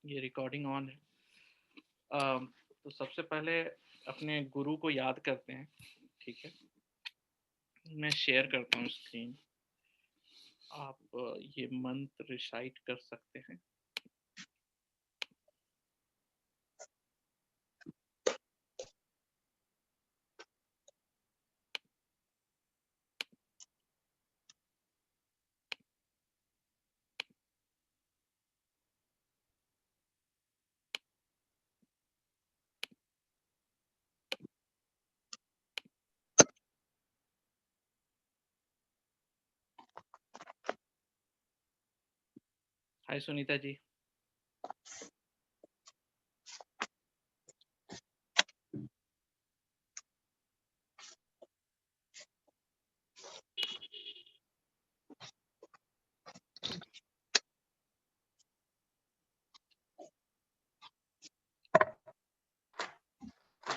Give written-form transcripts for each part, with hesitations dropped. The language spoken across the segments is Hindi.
ये रिकॉर्डिंग ऑन है। तो सबसे पहले अपने गुरु को याद करते हैं। ठीक है, मैं शेयर करता हूँ स्क्रीन। आप ये मंत्र रिसाइट कर सकते हैं। हाय सुनीता जी।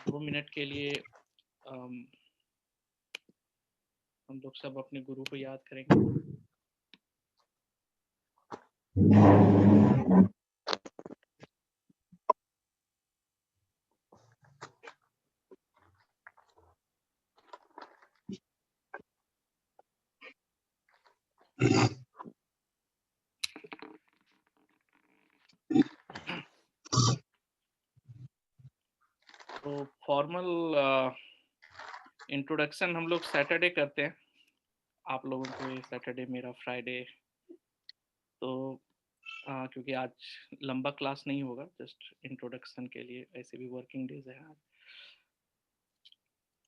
दो मिनट के लिए हम लोग सब अपने गुरु को याद करेंगे। तो फॉर्मल इंट्रोडक्शन हम लोग सैटरडे करते हैं। आप लोगों को ये सैटरडे, मेरा फ्राइडे। तो क्योंकि आज लंबा क्लास नहीं होगा, जस्ट इंट्रोडक्शन के लिए, ऐसे भी वर्किंग डेज है आज।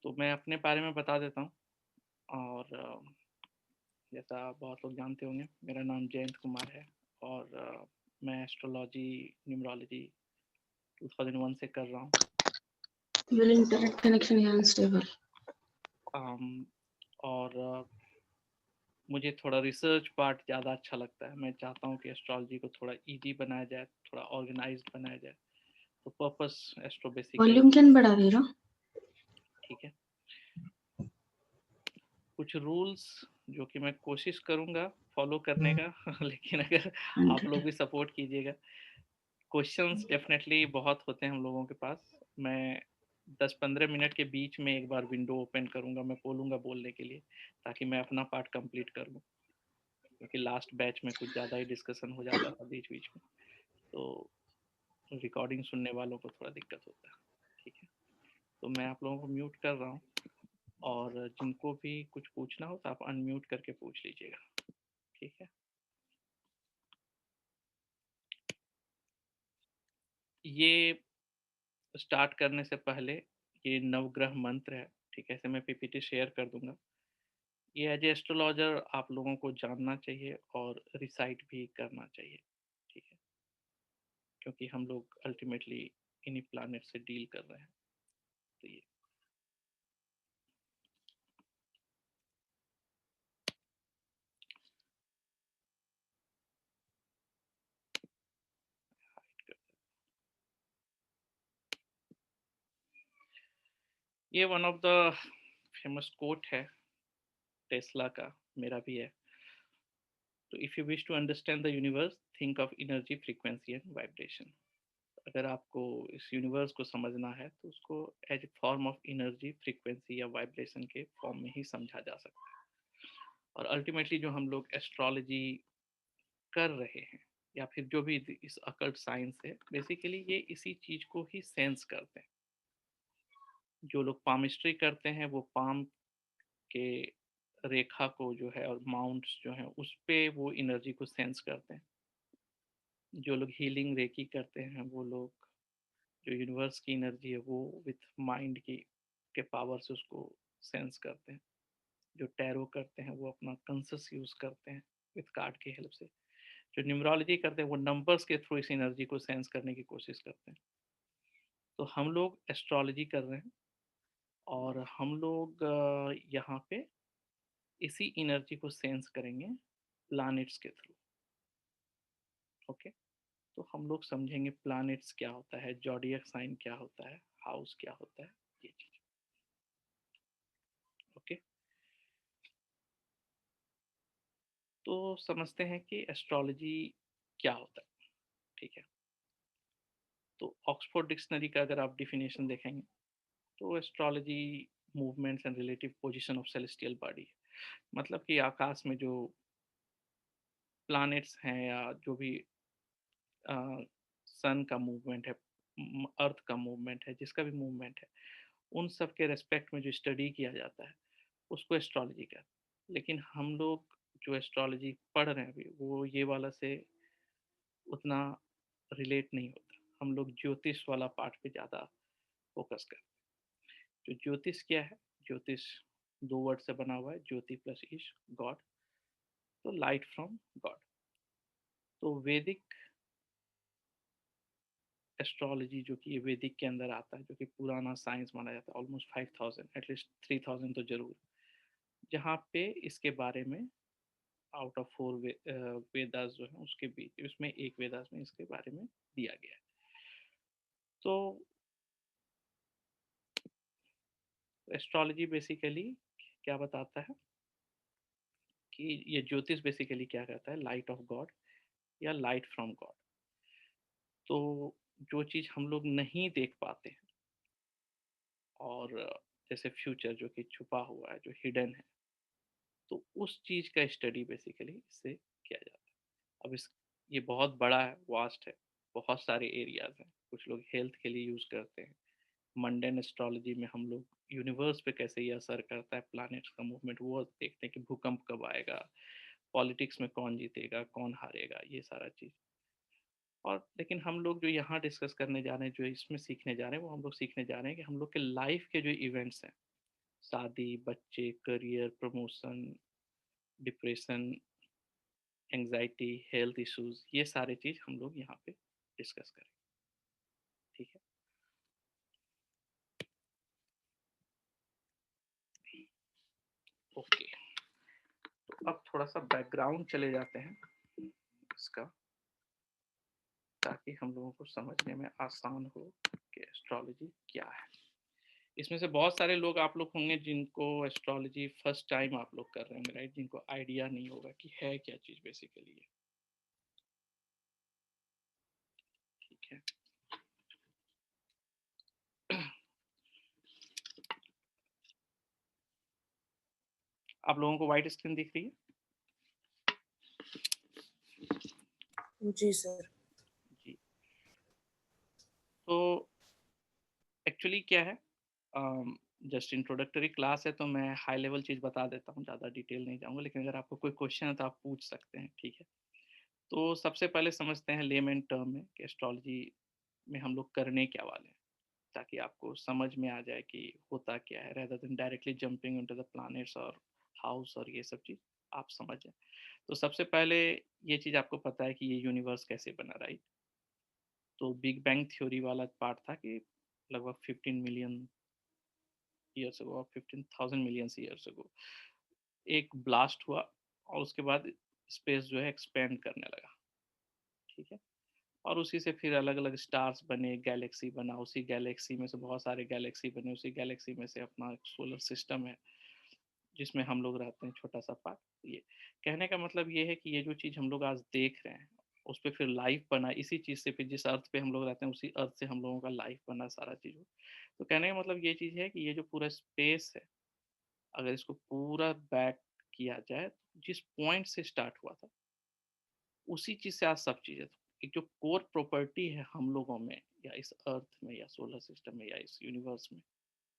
तो मैं अपने बारे में बता देता हूँ। और जैसा आप बहुत लोग जानते होंगे, मेरा नाम जयंत कुमार है। और मैं एस्ट्रोलॉजी, न्यूमरोलॉजी 2001 से कर रहा हूँ। Your internet connection is unstable. और मुझे थोड़ा रिसर्च पार्ट ज़्यादा अच्छा लगता है। मैं चाहता हूँ कि एस्ट्रोलॉजी को थोड़ा इजी बनाया जाए, थोड़ा ऑर्गेनाइज्ड बनाया जाए। तो purpose astro basically, volume can बढ़ा दे रहा। ठीक है, कुछ रूल्स जो कि मैं कोशिश करूँगा फॉलो करने का लेकिन अगर आप लोग भी सपोर्ट कीजिएगा। क्वेश्चंस डेफिनेटली बहुत होते हैं हम लोगों के पास। मैं 10-15 मिनट के बीच में एक बार विंडो ओपन करूँगा, मैं बोलूँगा बोलने के लिए, ताकि मैं अपना पार्ट कंप्लीट कर लूँ। क्योंकि लास्ट बैच में कुछ ज़्यादा ही डिस्कशन हो जाता था बीच बीच में, तो रिकॉर्डिंग सुनने वालों को थोड़ा दिक्कत होता है। ठीक है, तो मैं आप लोगों को म्यूट कर रहा हूँ, और जिनको भी कुछ पूछना हो तो आप अनम्यूट करके पूछ लीजिएगा। ठीक है, ये स्टार्ट करने से पहले ये नवग्रह मंत्र है। ठीक है, ऐसे मैं पीपीटी शेयर कर दूंगा। ये एज एस्ट्रोलॉजर आप लोगों को जानना चाहिए और रिसाइट भी करना चाहिए। ठीक है, क्योंकि हम लोग अल्टीमेटली इन्हीं प्लानिट से डील कर रहे हैं। तो ये one of the famous quote है टेस्ला का, मेरा भी है। तो if you wish to understand the universe, think of energy, frequency and vibration. अगर आपको इस यूनिवर्स को समझना है तो उसको as a form of energy, frequency या वाइब्रेशन के फॉर्म में ही समझा जा सकता है। और अल्टीमेटली जो हम लोग एस्ट्रोलॉजी कर रहे हैं, या फिर जो भी इस अकल्ट साइंस है, बेसिकली ये इसी चीज को ही सेंस करते हैं। जो लोग पामिस्ट्री करते हैं वो पाम के रेखा को जो है और माउंट्स जो है उस पे वो एनर्जी को सेंस करते हैं। जो लोग हीलिंग रेकी करते हैं वो लोग जो यूनिवर्स की एनर्जी है वो विथ माइंड की के पावर से उसको सेंस करते हैं। जो टैरो करते हैं वो अपना कंसस यूज करते हैं विथ कार्ड की हेल्प से। जो न्यूमरोलॉजी करते हैं वो नंबर्स के थ्रू इस एनर्जी को सेंस करने की कोशिश करते हैं। तो हम लोग एस्ट्रोलॉजी कर रहे हैं, और हम लोग यहाँ पे इसी एनर्जी को सेंस करेंगे प्लैनेट्स के थ्रू। ओके, तो हम लोग समझेंगे प्लैनेट्स क्या होता है, जॉडियक साइन क्या होता है, हाउस क्या होता है, ये चीज। ओके, तो समझते हैं कि एस्ट्रोलॉजी क्या होता है। ठीक है, तो ऑक्सफोर्ड डिक्शनरी का अगर आप डिफिनेशन देखेंगे तो astrology movements and relative position of celestial body, मतलब कि आकाश में जो प्लैनेट्स हैं या जो भी सन का मूवमेंट है, अर्थ का मूवमेंट है, जिसका भी मूवमेंट है, उन सब के रेस्पेक्ट में जो स्टडी किया जाता है उसको एस्ट्रोलॉजी कहते हैं। लेकिन हम लोग जो एस्ट्रोलॉजी पढ़ रहे हैं अभी वो ये वाला से उतना रिलेट नहीं होता। हम लोग ज्योतिष वाला पार्ट पे ज़्यादा फोकस करते हैं। जो ज्योतिष क्या है, ज्योतिष दो वर्ड से बना हुआ है, ज्योति प्लस ईश, गॉड, तो लाइट फ्रॉम गॉड। तो वैदिक एस्ट्रोलॉजी जो कि वैदिक के अंदर आता है, जो कि पुराना साइंस माना जाता है, ऑलमोस्ट 5000, एटलीस्ट 3000 तो जरूर, जहाँ पे इसके बारे में आउट ऑफ 4 वेदास जो है उसके बीच उसमें एक वेदास में इसके बारे में दिया गया है। तो एस्ट्रोलॉजी बेसिकली क्या बताता है कि ये ज्योतिष बेसिकली क्या कहता है, लाइट ऑफ गॉड या लाइट फ्रॉम गॉड। तो जो चीज़ हम लोग नहीं देख पाते हैं और जैसे फ्यूचर जो कि छुपा हुआ है, जो हिडन है, तो उस चीज़ का स्टडी बेसिकली इससे किया जाता है। अब इस ये बहुत बड़ा है, वास्ट है, बहुत सारे एरियाज हैं। कुछ लोग हेल्थ के लिए यूज़ करते हैं। मंडेन एस्ट्रोलॉजी में हम लोग यूनिवर्स पे कैसे ये असर करता है, प्लैनेट्स का मूवमेंट, वो देखते हैं कि भूकंप कब आएगा, पॉलिटिक्स में कौन जीतेगा कौन हारेगा, ये सारा चीज़। और लेकिन हम लोग जो यहाँ डिस्कस करने जा रहे हैं, जो इसमें सीखने जा रहे हैं, वो हम लोग सीखने जा रहे हैं कि हम लोग के लाइफ के जो इवेंट्स हैं, शादी, बच्चे, career, promotion, depression, anxiety, health issues, ये सारे चीज़ हम लोग यहाँ पे डिस्कस करें। ठीक है, ओके। तो अब थोड़ा सा बैकग्राउंड चले जाते हैं इसका, ताकि हम लोगों को समझने में आसान हो कि एस्ट्रोलॉजी क्या है। इसमें से बहुत सारे लोग आप लोग होंगे जिनको एस्ट्रोलॉजी फर्स्ट टाइम आप लोग कर रहे होंगे, राइट, जिनको आइडिया नहीं होगा कि है क्या चीज़ बेसिकली है। ठीक है, आप लोगों को व्हाइट स्क्रीन दिख रही है? जी सर। जी। तो एक्चुअली क्या है, जस्ट इंट्रोडक्टरी क्लास है, तो मैं हाई लेवल चीज़ बता देता हूँ, ज़्यादा डिटेल नहीं जाऊँगा। लेकिन अगर आपको कोई क्वेश्चन है तो आप पूछ सकते हैं, ठीक है। तो सबसे पहले समझते हैं लेमन टर्म में कि एस्ट्रोलॉजी में हम लोग करने क्या वाले हैं, ताकि आपको समझ में आ जाए कि होता क्या है, rather than directly jumping into the planets और हाउस और ये सब चीज़ आप समझ जाए। तो सबसे पहले ये चीज़ आपको पता है कि ये यूनिवर्स कैसे बना, राइट। तो बिग बैंग थ्योरी वाला पार्ट था कि लगभग 15 million years ago, 15,000 million years ago एक ब्लास्ट हुआ, और उसके बाद स्पेस जो है एक्सपेंड करने लगा, ठीक है। और उसी से फिर अलग अलग स्टार्स बने, गैलेक्सी बना, उसी गैलेक्सी में से बहुत सारे गैलेक्सी बने, उसी गैलेक्सी में से अपना सोलर सिस्टम है जिसमें हम लोग रहते हैं, छोटा सा पार्ट। ये कहने का मतलब ये है कि ये जो चीज़ हम लोग आज देख रहे हैं उस पर फिर लाइफ बना, इसी चीज़ से, फिर जिस अर्थ पे हम लोग रहते हैं उसी अर्थ से हम लोगों का लाइफ बना, सारा चीज़ हो। तो कहने का मतलब ये चीज़ है कि ये जो पूरा स्पेस है, अगर इसको पूरा बैक किया जाए, जिस पॉइंट से स्टार्ट हुआ था उसी चीज़ से आज सब चीज़ें, एक जो कोर प्रॉपर्टी है हम लोगों में या इस अर्थ में या सोलर सिस्टम में या इस यूनिवर्स में,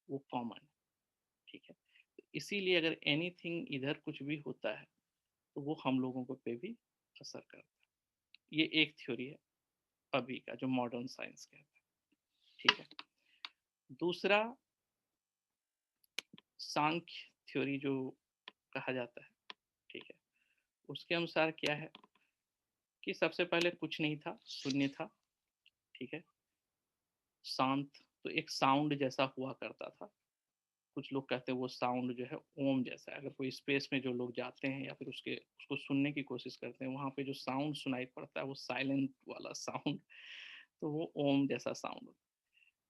वो कॉमन है, ठीक है। तो इसीलिए अगर एनीथिंग इधर कुछ भी होता है तो वो हम लोगों को पे भी असर करता है। ये एक थ्योरी है अभी का जो मॉडर्न साइंस कहता है, ठीक है। दूसरा, सांख्य थ्योरी जो कहा जाता है, ठीक है, उसके अनुसार क्या है कि सबसे पहले कुछ नहीं था, शून्य था, ठीक है, शांत। तो एक साउंड जैसा हुआ करता था। कुछ लोग कहते हैं वो साउंड जो है ओम जैसा है। अगर कोई स्पेस में जो लोग जाते हैं या फिर उसको सुनने की कोशिश करते हैं, वहाँ पे जो साउंड सुनाई पड़ता है वो साइलेंट वाला साउंड, तो वो ओम जैसा साउंड।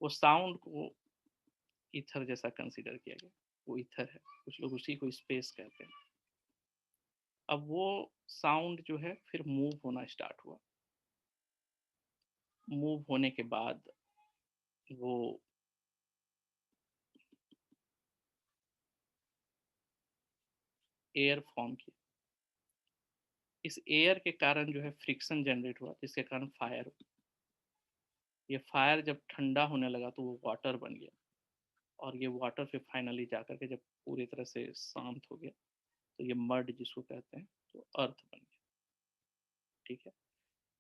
वो साउंड को ईथर जैसा कंसीडर किया गया, वो ईथर है, कुछ लोग उसी को स्पेस कहते हैं। अब वो साउंड जो है फिर मूव होना स्टार्ट हुआ, मूव होने के बाद वो एयर फॉर्म की। इस एयर के कारण जो है फ्रिक्शन जनरेट हुआ, जिसके कारण फायर हुआ। ये फायर जब ठंडा होने लगा तो वो वाटर बन गया, और ये वाटर फिर फाइनली जाकर के जब पूरी तरह से शांत हो गया तो ये मर्ड जिसको कहते हैं तो अर्थ बन गया। ठीक है,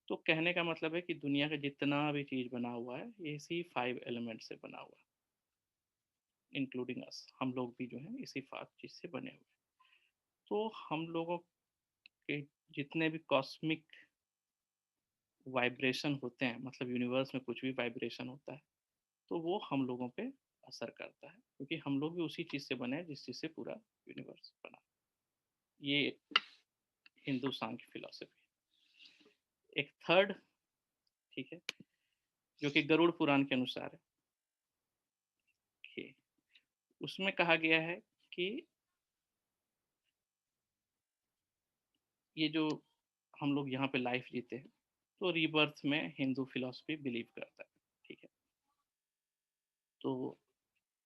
तो कहने का मतलब है कि दुनिया का जितना भी चीज़ बना हुआ है ये इसी 5 एलिमेंट से बना हुआ है, इंक्लूडिंग अस। हम लोग भी जो है इसी 5 चीज़ से बने हुए हैं। तो हम लोगों के जितने भी कॉस्मिक वाइब्रेशन होते हैं, मतलब यूनिवर्स में कुछ भी वाइब्रेशन होता है, तो वो हम लोगों पे असर करता है, क्योंकि हम लोग भी उसी चीज़ से बने हैं जिस चीज़ से पूरा यूनिवर्स बना। ये हिंदू सांख्य फिलॉसफी। एक थर्ड, ठीक है, जो कि गरुड़ पुराण के अनुसार है कि उसमें कहा गया है कि ये जो हम लोग यहाँ पे लाइफ जीते हैं तो रीबर्थ में हिंदू फिलॉसफी बिलीव करता है। ठीक है, तो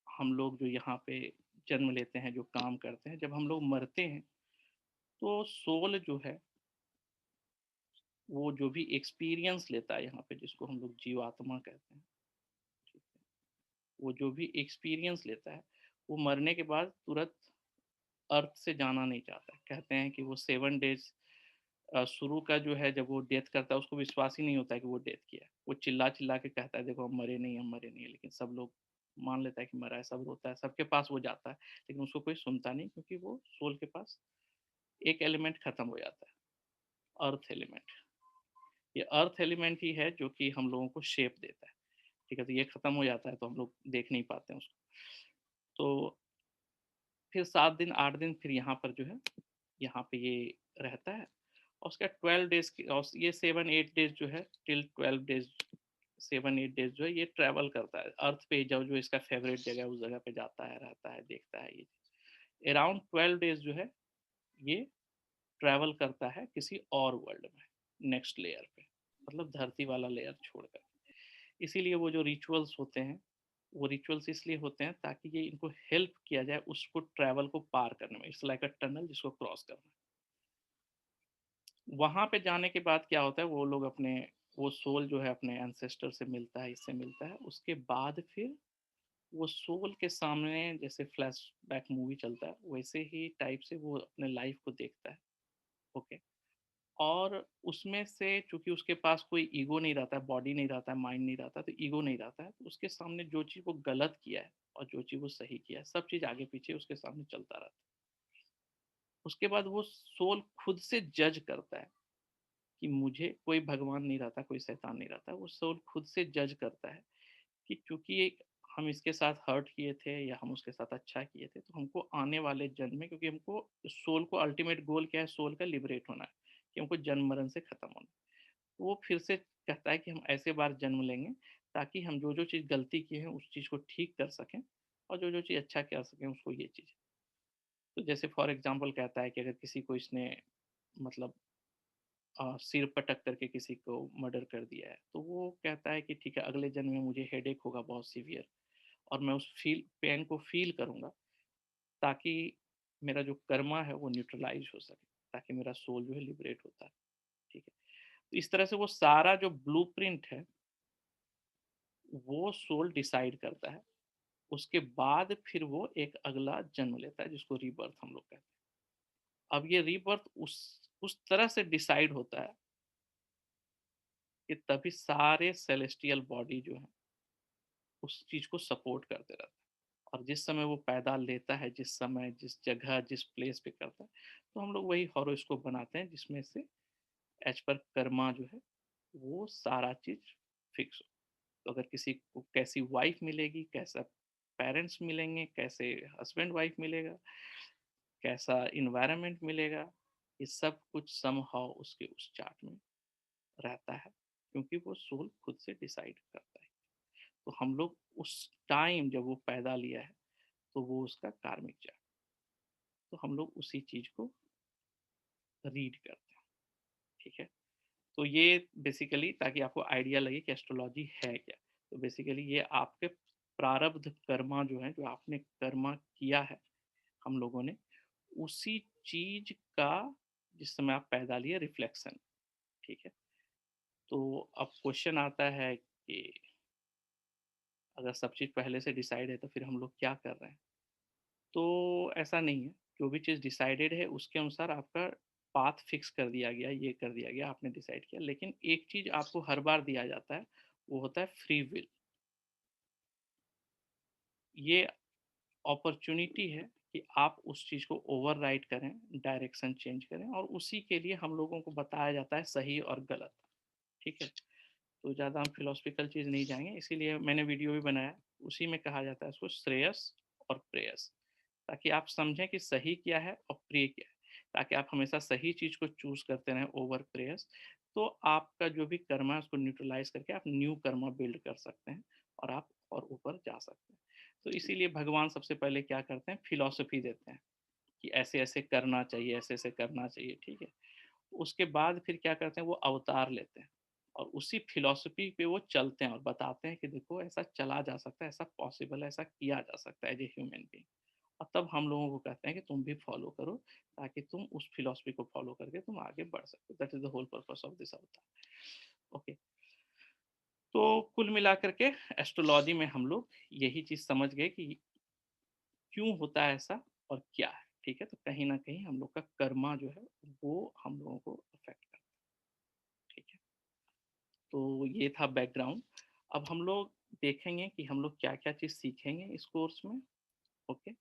हम लोग जो यहाँ पे जन्म लेते हैं, जो काम करते हैं, जब हम लोग मरते हैं तो सोल जो है वो जो भी एक्सपीरियंस लेता है यहाँ पे, जिसको हम लोग जीवात्मा कहते हैं, ठीक है, वो जो भी एक्सपीरियंस लेता है वो मरने के बाद तुरंत अर्थ से जाना नहीं चाहता है। कहते हैं कि वो 7 डेज शुरू का जो है, जब वो डेथ करता है उसको विश्वास ही नहीं होता है कि वो डेथ किया है। वो चिल्ला चिल्ला के कहता है देखो हम मरे नहीं, हम मरे नहीं, लेकिन सब लोग मान लेता है कि मरा है, सब रोता है, सबके पास वो जाता है, लेकिन उसको कोई सुनता नहीं, क्योंकि वो सोल के पास एक एलिमेंट खत्म हो जाता है, अर्थ एलिमेंट। ये अर्थ एलिमेंट ही है जो कि हम लोगों को शेप देता है। ठीक है, तो ये खत्म हो जाता है तो हम लोग देख नहीं पाते हैं उसको। तो फिर 7 दिन 8 दिन फिर यहाँ पर जो है, यहाँ पे ये रहता है, और उसका 12 डेज की, और ये 7-8 डेज जो है, टिल 12 डेज, 7-8 डेज जो है ये ट्रैवल करता है अर्थ पे। जो जो इसका फेवरेट जगह है उस जगह पे जाता है, रहता है, देखता है। ये अराउंड 12 डेज जो है ये ट्रैवल करता है किसी और वर्ल्ड में, नेक्स्ट लेयर पे, मतलब धरती वाला लेयर छोड़कर। इसीलिए वो जो रिचुअल्स होते हैं, वो रिचुअल्स इसलिए होते हैं ताकि ये इनको हेल्प किया जाए उसको ट्रैवल को पार करने में। इट्स लाइक अ टनल जिसको क्रॉस करना है। वहां पे जाने के बाद क्या होता है, वो लोग अपने, वो सोल जो है अपने एंसेस्टर से मिलता है, इससे मिलता है, उसके बाद फिर वो सोल के सामने जैसे फ्लैशबैक मूवी चलता है वैसे ही टाइप से वो अपने लाइफ को देखता है। ओके, और उसमें से चूंकि उसके पास कोई ईगो नहीं रहता है, बॉडी नहीं रहता है, माइंड नहीं रहता है, तो ईगो नहीं रहता है, तो उसके सामने जो चीज़ वो गलत किया है और जो चीज़ वो सही किया है, सब चीज़ आगे पीछे उसके सामने चलता रहता है। उसके बाद वो सोल खुद से जज करता है कि मुझे, कोई भगवान नहीं रहता, कोई शैतान नहीं रहता, वो सोल खुद से जज करता है कि चूंकि हम इसके साथ हर्ट किए थे या हम उसके साथ अच्छा किए थे, तो हमको आने वाले जन्म में, क्योंकि हमको सोल को अल्टीमेट गोल क्या है, सोल का लिबरेट होना है, कि हमको जन्म मरण से खत्म होना है। वो फिर से कहता है कि हम ऐसे बार जन्म लेंगे ताकि हम जो जो चीज़ गलती की है उस चीज़ को ठीक कर सकें, और जो जो चीज़ अच्छा कर सकें उसको ये चीज़। तो जैसे फॉर एग्जांपल कहता है कि अगर किसी को इसने, मतलब सिर पटक करके किसी को मर्डर कर दिया है, तो वो कहता है कि ठीक है, अगले जन्म में मुझे हेडेक होगा बहुत सीवियर, और मैं उस फील पेन को फील करूँगा, ताकि मेरा जो कर्मा है वो न्यूट्रलाइज हो सके, ताकि मेरा सोल जो है लिबरेट होता है। ठीक है, तो इस तरह से वो सारा जो ब्लूप्रिंट है वो सोल डिसाइड करता है। उसके बाद फिर वो एक अगला जन्म लेता है जिसको रीबर्थ हम लोग कहते हैं। अब ये रीबर्थ उस तरह से डिसाइड होता है कि तभी सारे सेलेस्टियल बॉडी जो है उस चीज को सपोर्ट करते रहते हैं। और जिस समय वो पैदा लेता है, जिस समय, जिस जगह, जिस प्लेस पे करता है, तो हम लोग वही हॉरोस्कोप बनाते हैं जिसमें से एज पर कर्मा जो है वो सारा चीज फिक्स हो। तो अगर किसी को कैसी वाइफ मिलेगी, कैसा पेरेंट्स मिलेंगे, कैसे हस्बैंड वाइफ मिलेगा, कैसा इन्वायरमेंट मिलेगा, ये सब कुछ समहाउ उसके उस चार्ट में रहता है, क्योंकि वो सोल खुद से डिसाइड करता है। तो हम लोग उस टाइम जब वो पैदा लिया है तो वो उसका कार्मिक चार्ट, तो हम लोग उसी चीज को रीड करते हैं। ठीक है, तो ये बेसिकली ताकि आपको आइडिया लगे कि एस्ट्रोलॉजी है क्या। तो बेसिकली ये आपके प्रारब्ध कर्मा जो है, जो आपने कर्मा किया है हम लोगों ने, उसी चीज का जिस समय आप पैदा लिए रिफ्लेक्शन। ठीक है, तो अब क्वेश्चन आता है कि अगर सब चीज़ पहले से डिसाइड है तो फिर हम लोग क्या कर रहे हैं। तो ऐसा नहीं है, जो भी चीज़ डिसाइडेड है उसके अनुसार आपका पाथ फिक्स कर दिया गया, ये कर दिया गया, आपने डिसाइड किया। लेकिन एक चीज़ आपको हर बार दिया जाता है, वो होता है फ्री विल। ये अपॉर्चुनिटी है कि आप उस चीज़ को ओवरराइड करें, डायरेक्शन चेंज करें, और उसी के लिए हम लोगों को बताया जाता है सही और गलत। ठीक है, तो ज़्यादा हम फिलोसफिकल चीज़ नहीं जाएंगे, इसीलिए मैंने वीडियो भी बनाया। उसी में कहा जाता है इसको श्रेयस और प्रेयस, ताकि आप समझें कि सही क्या है और प्रिय क्या है, ताकि आप हमेशा सही चीज़ को चूज करते रहें ओवर प्रेयस। तो आपका जो भी कर्मा है उसको न्यूट्रलाइज करके आप न्यू कर्मा बिल्ड कर सकते हैं, और आप और ऊपर जा सकते हैं। तो इसीलिए भगवान सबसे पहले क्या करते हैं, फिलॉसफी देते हैं कि ऐसे ऐसे करना चाहिए, ऐसे ऐसे करना चाहिए। ठीक है, उसके बाद फिर क्या करते हैं, वो अवतार लेते हैं और उसी फिलॉसफी पे वो चलते हैं और बताते हैं कि देखो ऐसा चला जा सकता है, ऐसा पॉसिबल है, ऐसा किया जा सकता है एज ए ह्यूमन बीइंग। और तब हम लोगों को कहते हैं कि तुम भी फॉलो करो, ताकि तुम उस फिलॉसफी को फॉलो करके तुम आगे बढ़ सको। That is the whole purpose of this avatar. Okay, तो कुल मिलाकर के एस्ट्रोलॉजी में हम लोग यही चीज समझ गए कि क्यों होता है ऐसा और क्या है। ठीक है, तो कहीं ना कहीं हम लोग का कर्मा जो है वो हम लोगों को अफेक्ट करता है। ठीक है, तो ये था बैकग्राउंड। अब हम लोग देखेंगे कि हम लोग क्या क्या चीज़ सीखेंगे इस कोर्स में। ओके,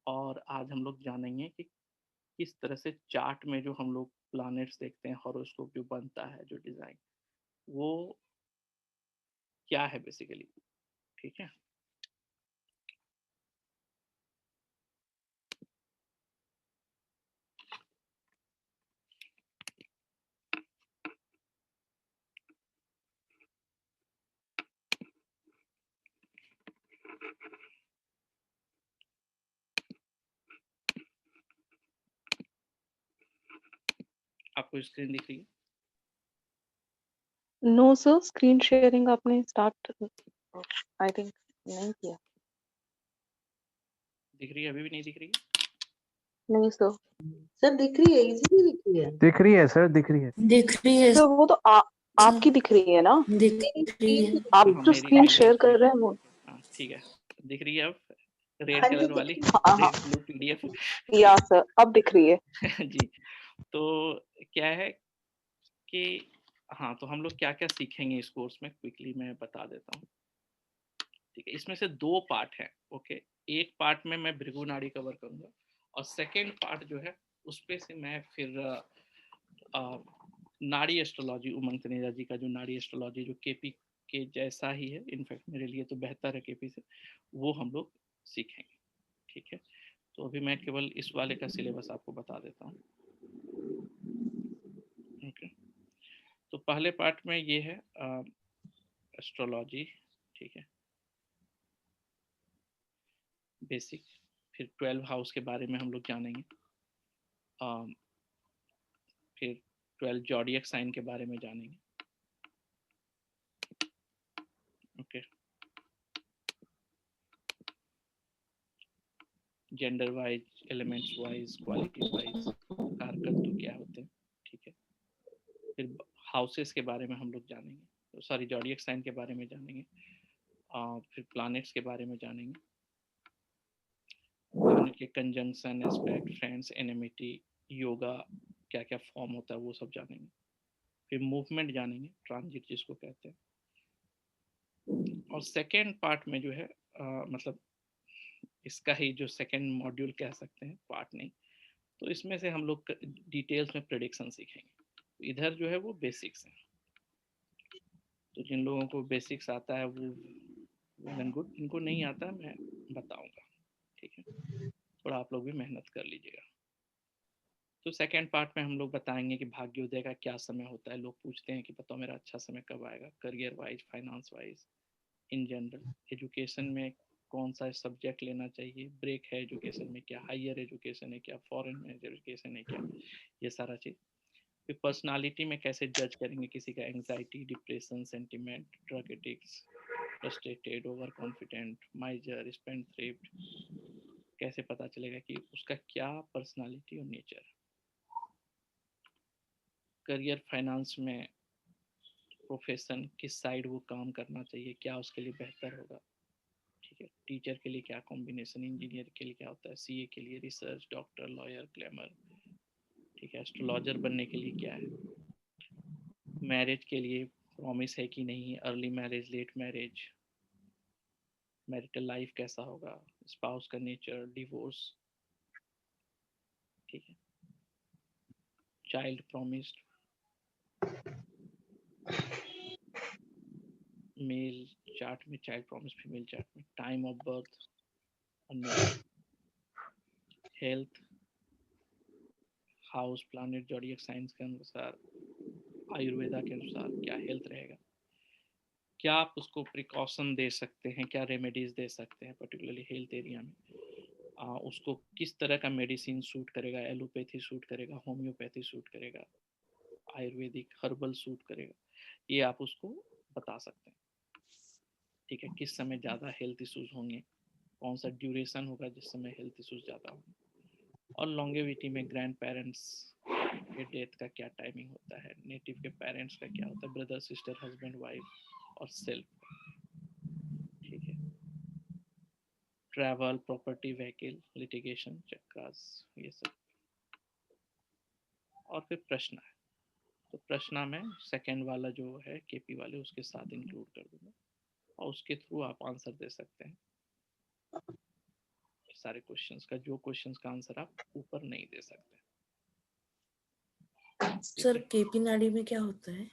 और आज हम लोग जानेंगे कि किस तरह से चार्ट में जो हम लोग प्लैनेट्स देखते हैं, हॉरोस्कोप जो बनता है, जो डिज़ाइन, वो क्या है बेसिकली। ठीक है, आपको स्क्रीन दिख रही है? नो सर, स्क्रीन शेयरिंग आपने स्टार्ट आई थिंक नहीं किया। दिख रही है? अभी भी नहीं दिख रही है? नहीं सर। सर दिख रही है, इजीली दिख रही है। दिख रही है सर, दिख रही है। दिख रही है सर वो तो आपकी दिख रही है ना, दिख रही है। आप हाँ, जो मेरी स्क्रीन मेरी शेयर दिख रही कर रहे हैं वो। है। हाँ ठीक है, दिख रही है अब, रेड हाँ जी कलर दिख वाली, रही हाँ हाँ रेड ब्लू पीडीएफ। या सर अब दिख रही है। जी, तो क्या है कि हाँ, तो हम लोग क्या क्या सीखेंगे इस कोर्स में, क्विकली मैं बता देता हूँ। ठीक है, इसमें से दो पार्ट है। ओके, एक पार्ट में मैं भृगु नाड़ी कवर करूंगा, और सेकेंड पार्ट जो है उस पे से मैं फिर नाड़ी एस्ट्रोलॉजी, उमंग तनेजा जी का जो नाड़ी एस्ट्रोलॉजी, जो केपी के जैसा ही है, इनफैक्ट मेरे लिए तो बेहतर है केपी से, वो हम लोग सीखेंगे। ठीक है, तो अभी मैं केवल इस वाले का सिलेबस आपको बता देता हूँ। ओके, तो पहले पार्ट में ये है एस्ट्रोलॉजी। ठीक है, बेसिक। फिर 12 हाउस के बारे में हम लोग जानेंगे। फिर 12 जॉडियक साइन के बारे में जानेंगे। Okay, gender wise, elements wise, quality wise कारकत्व क्या होते हैं। ठीक है, फिर हाउसेस के बारे में हम लोग जानेंगे, तो सॉरी जॉडियक साइन के बारे में जानेंगे। फिर प्लैनेट्स के बारे में जानेंगे, प्लैनेट के conjunction, aspect, friends, enmity, yoga क्या क्या फॉर्म होता है वो सब जानेंगे। फिर मूवमेंट जानेंगे, ट्रांजिट जिसको कहते हैं। और सेकेंड पार्ट में जो है मतलब इसका ही जो सेकेंड मॉड्यूल कह सकते हैं, पार्ट नहीं, तो इसमें से हम लोग डिटेल्स में प्रेडिक्शन सीखेंगे। तो इधर जो है वो बेसिक्स है, तो जिन लोगों को बेसिक्स आता है वो वेल एंड गुड, इनको नहीं आता मैं बताऊंगा। ठीक है, थोड़ा आप लोग भी मेहनत कर लीजिएगा। तो सेकेंड पार्ट में हम लोग बताएंगे कि भाग्योदय का क्या समय होता है। लोग पूछते हैं कि बताओ मेरा अच्छा समय कब आएगा, career wise, finance wise, in general. Education में कौन सा सब्जेक्ट लेना चाहिए, ब्रेक है एजुकेशन में क्या, हायर एजुकेशन है क्या, फॉरेन में एजुकेशन है क्या, ये सारा चीज़। फिर पर्सनालिटी में कैसे जज करेंगे किसी का, anxiety, depression, sentiment, drug addicts, frustrated, over confident, माइजर, spend thrift, कैसे पता चलेगा कि उसका क्या पर्सनालिटी और नेचर है। करियर, फाइनेंस में, प्रोफेशन, किस साइड वो काम करना चाहिए, क्या उसके लिए बेहतर होगा, ठीक है। टीचर के लिए क्या कॉम्बिनेशन, इंजीनियर के लिए क्या होता है, सीए के लिए रिसर्च, डॉक्टर, लॉयर, ग्लैमर, ठीक है। एस्ट्रोलॉजर बनने के लिए क्या है, मैरिज के लिए प्रॉमिस है कि नहीं, early marriage, late marriage, marital life कैसा होगा, स्पाउस का नेचर, डिवोर्स, ठीक है। चाइल्ड प्रॉमिस्ड, मेल चार्ट में चाइल्ड प्रॉमिस, फीमेल चार्ट में, time of birth unknown, health, house, planet, zodiac science के अनुसार, आयुर्वेदा के अनुसार क्या हेल्थ रहेगा, क्या आप उसको प्रिकॉशन दे सकते हैं, क्या रेमेडीज दे सकते हैं पर्टिकुलरली हेल्थ एरिया में, उसको किस तरह का मेडिसिन सूट करेगा, एलोपैथी सूट करेगा, होम्योपैथी सूट करेगा, आयुर्वेदिक हर्बल सूट करेगा, ये आप उसको बता सकते हैं, ठीक है। किस समय ज़्यादा हेल्थ इश्यूज होंगे, कौन सा ड्यूरेशन होगा जिस समय हेल्थ इश्यूज ज़्यादा होंगे, और लॉन्गेविटी में ग्रैंड पेरेंट्स के डेथ का क्या टाइमिंग होता है, नेटिव के पेरेंट्स का क्या होता है, ब्रदर, सिस्टर, हस्बैंड, वाइफ और सेल्फ, ठीक है। Travel, property, vehicle, litigation, chakras, ये सब। और फिर प्रश्न है, तो प्रश्न में सेकंड वाला जो है केपी वाले उसके साथ इंक्लूड कर दूंगा और उसके थ्रू आप आंसर दे सकते हैं सारे क्वेश्चंस का, जो क्वेश्चंस का आंसर आप ऊपर नहीं दे सकते। सर केपी नाडी में क्या होता है?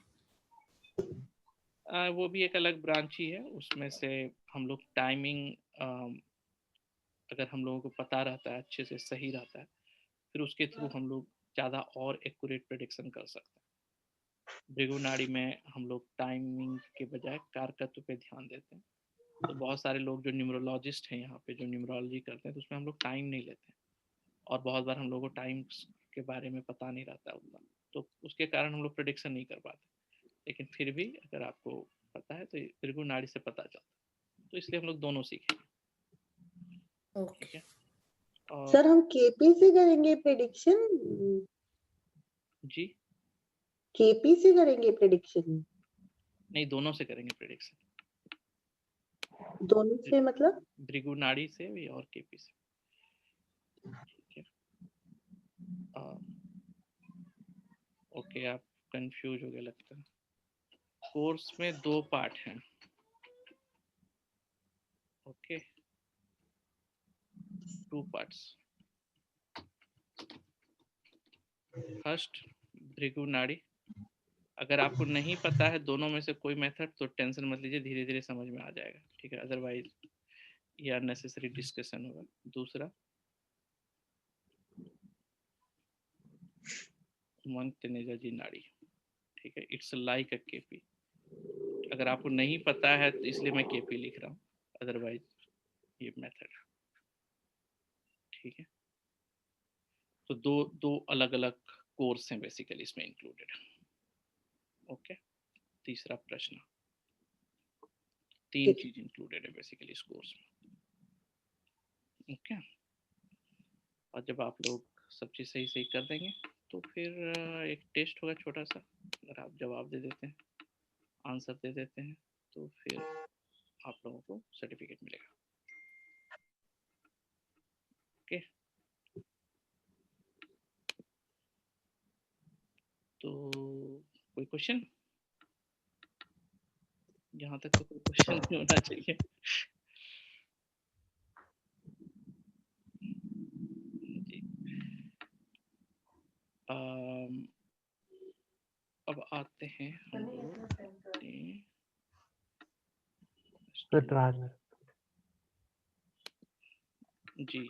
वो भी एक अलग ब्रांच ही है, उसमें से हम लोग टाइमिंग अगर हम लोगों को पता रहता है, अच्छे से सही रहता है, फिर उसके थ्रू हम लोग ज़्यादा और एक्यूरेट प्रेडिक्शन कर सकते हैं। भृगु नाड़ी में हम लोग टाइमिंग के बजाय कारकत्व पे ध्यान देते हैं, तो बहुत सारे लोग जो न्यूमरोलॉजिस्ट हैं यहाँ पे जो न्यूमरोलॉजी करते हैं तो उसमें हम लोग टाइम नहीं लेते हैं, और बहुत बार हम लोग को टाइम के बारे में पता नहीं रहता उतना, तो उसके कारण हम लोग प्रेडिक्शन नहीं कर पाते। लेकिन फिर भी अगर आपको पता है तो भृगु नाड़ी से पता चलता है, तो इसलिए हम लोग दोनों सीखेंगे, ओके ठीक है। और सर हम केपी से करेंगे प्रेडिक्शन? जी केपी से करेंगे प्रेडिक्शन? नहीं, दोनों से करेंगे प्रेडिक्शन, दोनों से मतलब? भृगु नाड़ी से भी और केपी से, ठीक है। ओके, आप कंफ्यूज हो गए लगता है। कोर्स में 2 पार्ट हैं, ओके, 2 पार्ट्स। फर्स्ट भृगु नाड़ी, अगर आपको नहीं पता है दोनों में से कोई मेथड तो टेंशन मत लीजिए, धीरे धीरे समझ में आ जाएगा, ठीक है, अदरवाइज ये अननेसेसरी डिस्कशन होगा। दूसरा मंकनेजाजी नाड़ी, ठीक है, इट्स लाइक अ केपी। अगर आपको नहीं पता है तो इसलिए मैं केपी लिख रहा हूँ, अदरवाइज ये मेथड, ठीक है। तो दो अलग अलग कोर्स हैं बेसिकली इसमें इंक्लूडेड, ओके। तीसरा प्रश्न, 3 चीज इंक्लूडेड है बेसिकली इस कोर्स में, ओके। और जब आप लोग सब चीज़ सही सही कर देंगे तो फिर एक टेस्ट होगा छोटा सा, अगर आप जवाब दे देते हैं, आंसर दे देते हैं, तो फिर आप लोगों को सर्टिफिकेट मिलेगा, ओके। तो कोई क्वेश्चन? यहाँ तक तो कोई क्वेश्चन नहीं होना चाहिए। जी, अब आते हैं हम लोग जी।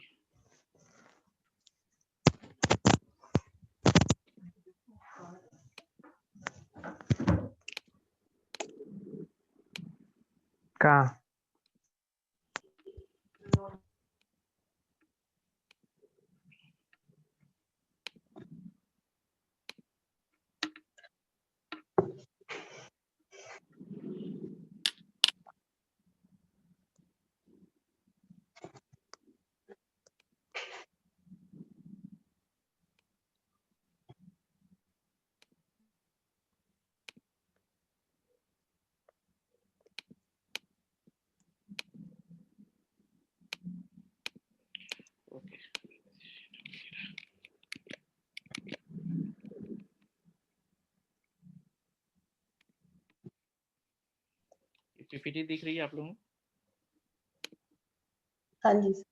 कहाँ? पीपीटी दिख रही है आप लोगों को? हाँ जी sir.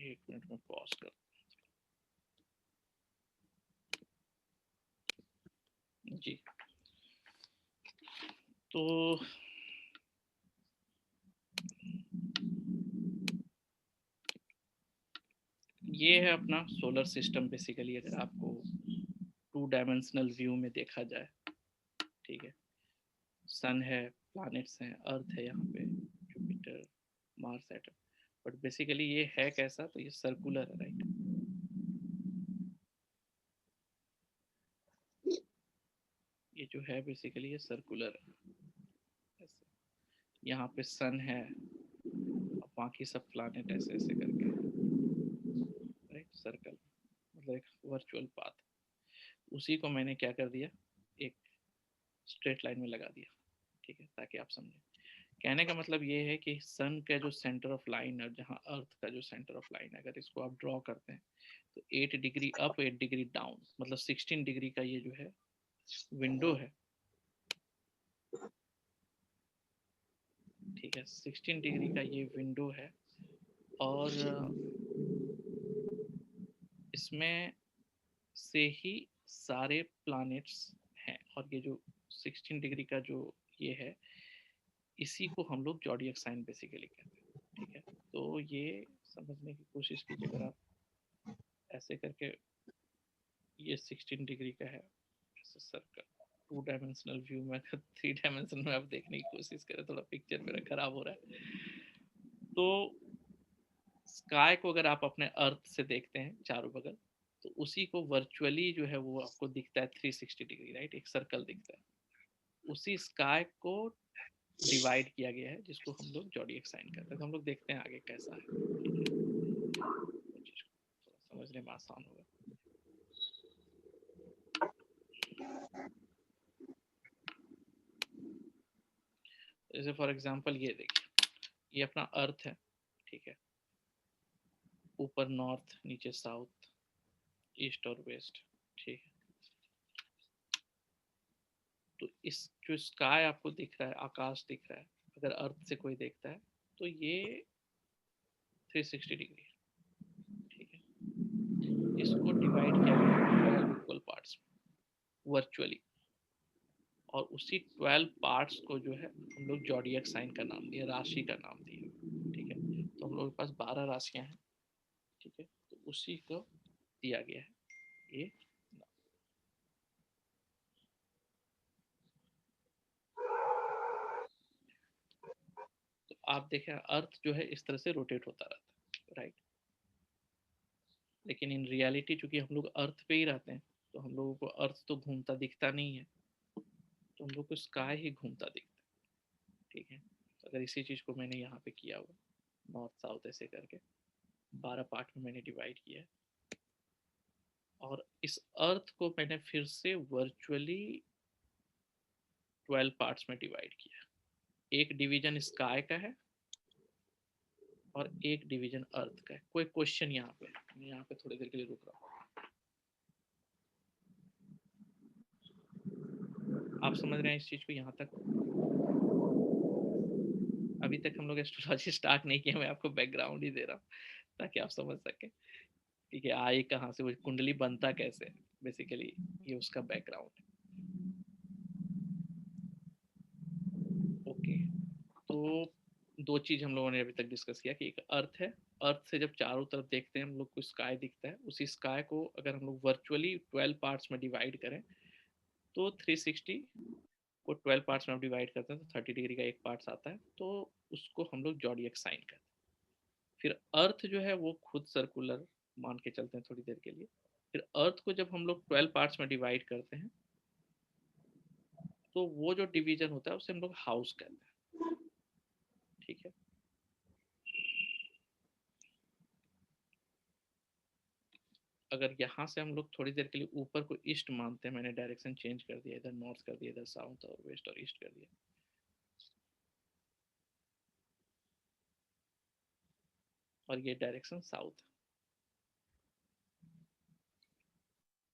एक मिनट में पॉज कर जी। तो ये है अपना सोलर सिस्टम बेसिकली, अगर आपको 2 डायमेंशनल व्यू में देखा जाए, ठीक है। सन है, प्लैनेट्स हैं, अर्थ है यहाँ पे, Jupiter, Mars, Saturn, but basically ये है कैसा, तो ये सर्कुलर है, राइट। ये जो है बेसिकली ये सर्कुलर है ऐसे। यहाँ पे सन है, और बाकी सब प्लैनेट ऐसे ऐसे करके, राइट, सर्कल, मतलब एक वर्चुअल पाथ। उसी को मैंने क्या कर दिया, एक स्ट्रेट लाइन में लगा दिया, ठीक है, ताकि आप समझें। कहने का मतलब ये है कि सन का जो सेंटर ऑफ लाइन है, जहाँ अर्थ का जो सेंटर ऑफ लाइन है, अगर इसको आप ड्रॉ करते हैं तो 8 डिग्री अप 8 डिग्री डाउन, मतलब 16 डिग्री का ये जो है विंडो है, ठीक है, 16 डिग्री का ये विंडो है। और इसमें से ही सारे प्लैनेट्स हैं, और ये जो 16 डिग्री का जो ये है, इसी को हम लोग जॉडियक साइन बेसिकली कहते हैं, ठीक है। तो ये समझने की कोशिश कीजिए, अगर आप ऐसे करके, ये 16 डिग्री का है ऐसे सर्कल, 2 डायमेंशनल व्यू में, 3 डायमेंशन में आप देखने की कोशिश करें, थोड़ा पिक्चर मेरा खराब हो रहा है। तो स्काई को अगर आप अपने अर्थ से देखते हैं चारों बगल, तो उसी को वर्चुअली जो है वो आपको दिखता है 360 डिग्री, राइट, एक सर्कल दिखता है। उसी स्काई को डिवाइड किया गया है, जिसको हम लोग जॉडियक साइन करते हैं। तो हम लोग देखते हैं आगे कैसा है, ठीक है, थोड़ा समझने में आसान होगा। जैसे फॉर एग्जांपल ये देखिए, ये अपना अर्थ है, ठीक है, ऊपर नॉर्थ, नीचे साउथ, ईस्ट और वेस्ट, ठीक है। तो इस जो स्काई आपको दिख रहा है, आकाश दिख रहा है, अगर अर्थ से कोई देखता है तो ये 360 डिग्री है, ठीक है। इसको डिवाइड किया गया है 12 इक्वल पार्ट्स में वर्चुअली, और उसी 12 पार्ट्स को जो है हम लोग जॉडियक साइन का नाम दिया, राशि का नाम दिया, ठीक है। तो हम लोग के पास 12 राशियां हैं, ठीक है, तो उसी को दिया गया है ये। तो आप देखें, अर्थ जो है इस तरह से रोटेट होता रहता है, राइट। लेकिन इन रियलिटी चूंकि हम लोग अर्थ पे ही रहते हैं, तो हम लोगों को अर्थ तो घूमता दिखता नहीं है, तो हम लोग को स्काई ही घूमता दिखता है, ठीक है। तो अगर इसी चीज को मैंने यहाँ पे किया हुआ, नॉर्थ साउथ ऐसे करके 12 पार्ट में मैंने डिवाइड किया है, और इस अर्थ को मैंने फिर से वर्चुअली 12 पार्ट्स में डिवाइड किया। एक डिवीजन स्काई का है और एक डिवीजन अर्थ का है। कोई क्वेश्चन यहाँ पे, मैं यहाँ पे थोड़ी देर के लिए रुक रहा हूँ। आप समझ रहे हैं इस चीज को यहाँ तक? अभी तक हम लोग एस्ट्रोलॉजी स्टार्ट नहीं किया, मैं आपको बैकग्राउंड ही दे रहा हूँ ताकि आप समझ सके, ठीक है, आई कहाँ से, वो कुंडली बनता कैसे, बेसिकली ये उसका बैकग्राउंड है। ओके, तो दो चीज हम लोगों ने अभी तक डिस्कस किया कि एक अर्थ है, अर्थ से जब चारों तरफ देखते हैं हम लोग को स्काई दिखता है, उसी स्काई को अगर हम लोग वर्चुअली 12 पार्ट्स में डिवाइड करें तो 360 को 12 पार्ट्स में डिवाइड करते हैं तो 30 डिग्री का एक पार्ट्स आता है, तो उसको हम लोग जॉडियक साइन कहते हैं। फिर अर्थ जो है वो खुद सर्कुलर मान के चलते हैं थोड़ी देर के लिए। फिर अर्थ को जब हम लोग 12 पार्ट्स में डिवाइड करते हैं तो वो जो डिवीजन होता है उसे हम लोग हाउस कहते हैं, ठीक है। अगर यहाँ से हम लोग थोड़ी देर के लिए ऊपर को ईस्ट मानते हैं, मैंने डायरेक्शन चेंज कर दिया, इधर नॉर्थ कर दिया, इधर साउथ और वेस्ट और ईस्ट कर दिया, और ये डायरेक्शन साउथ।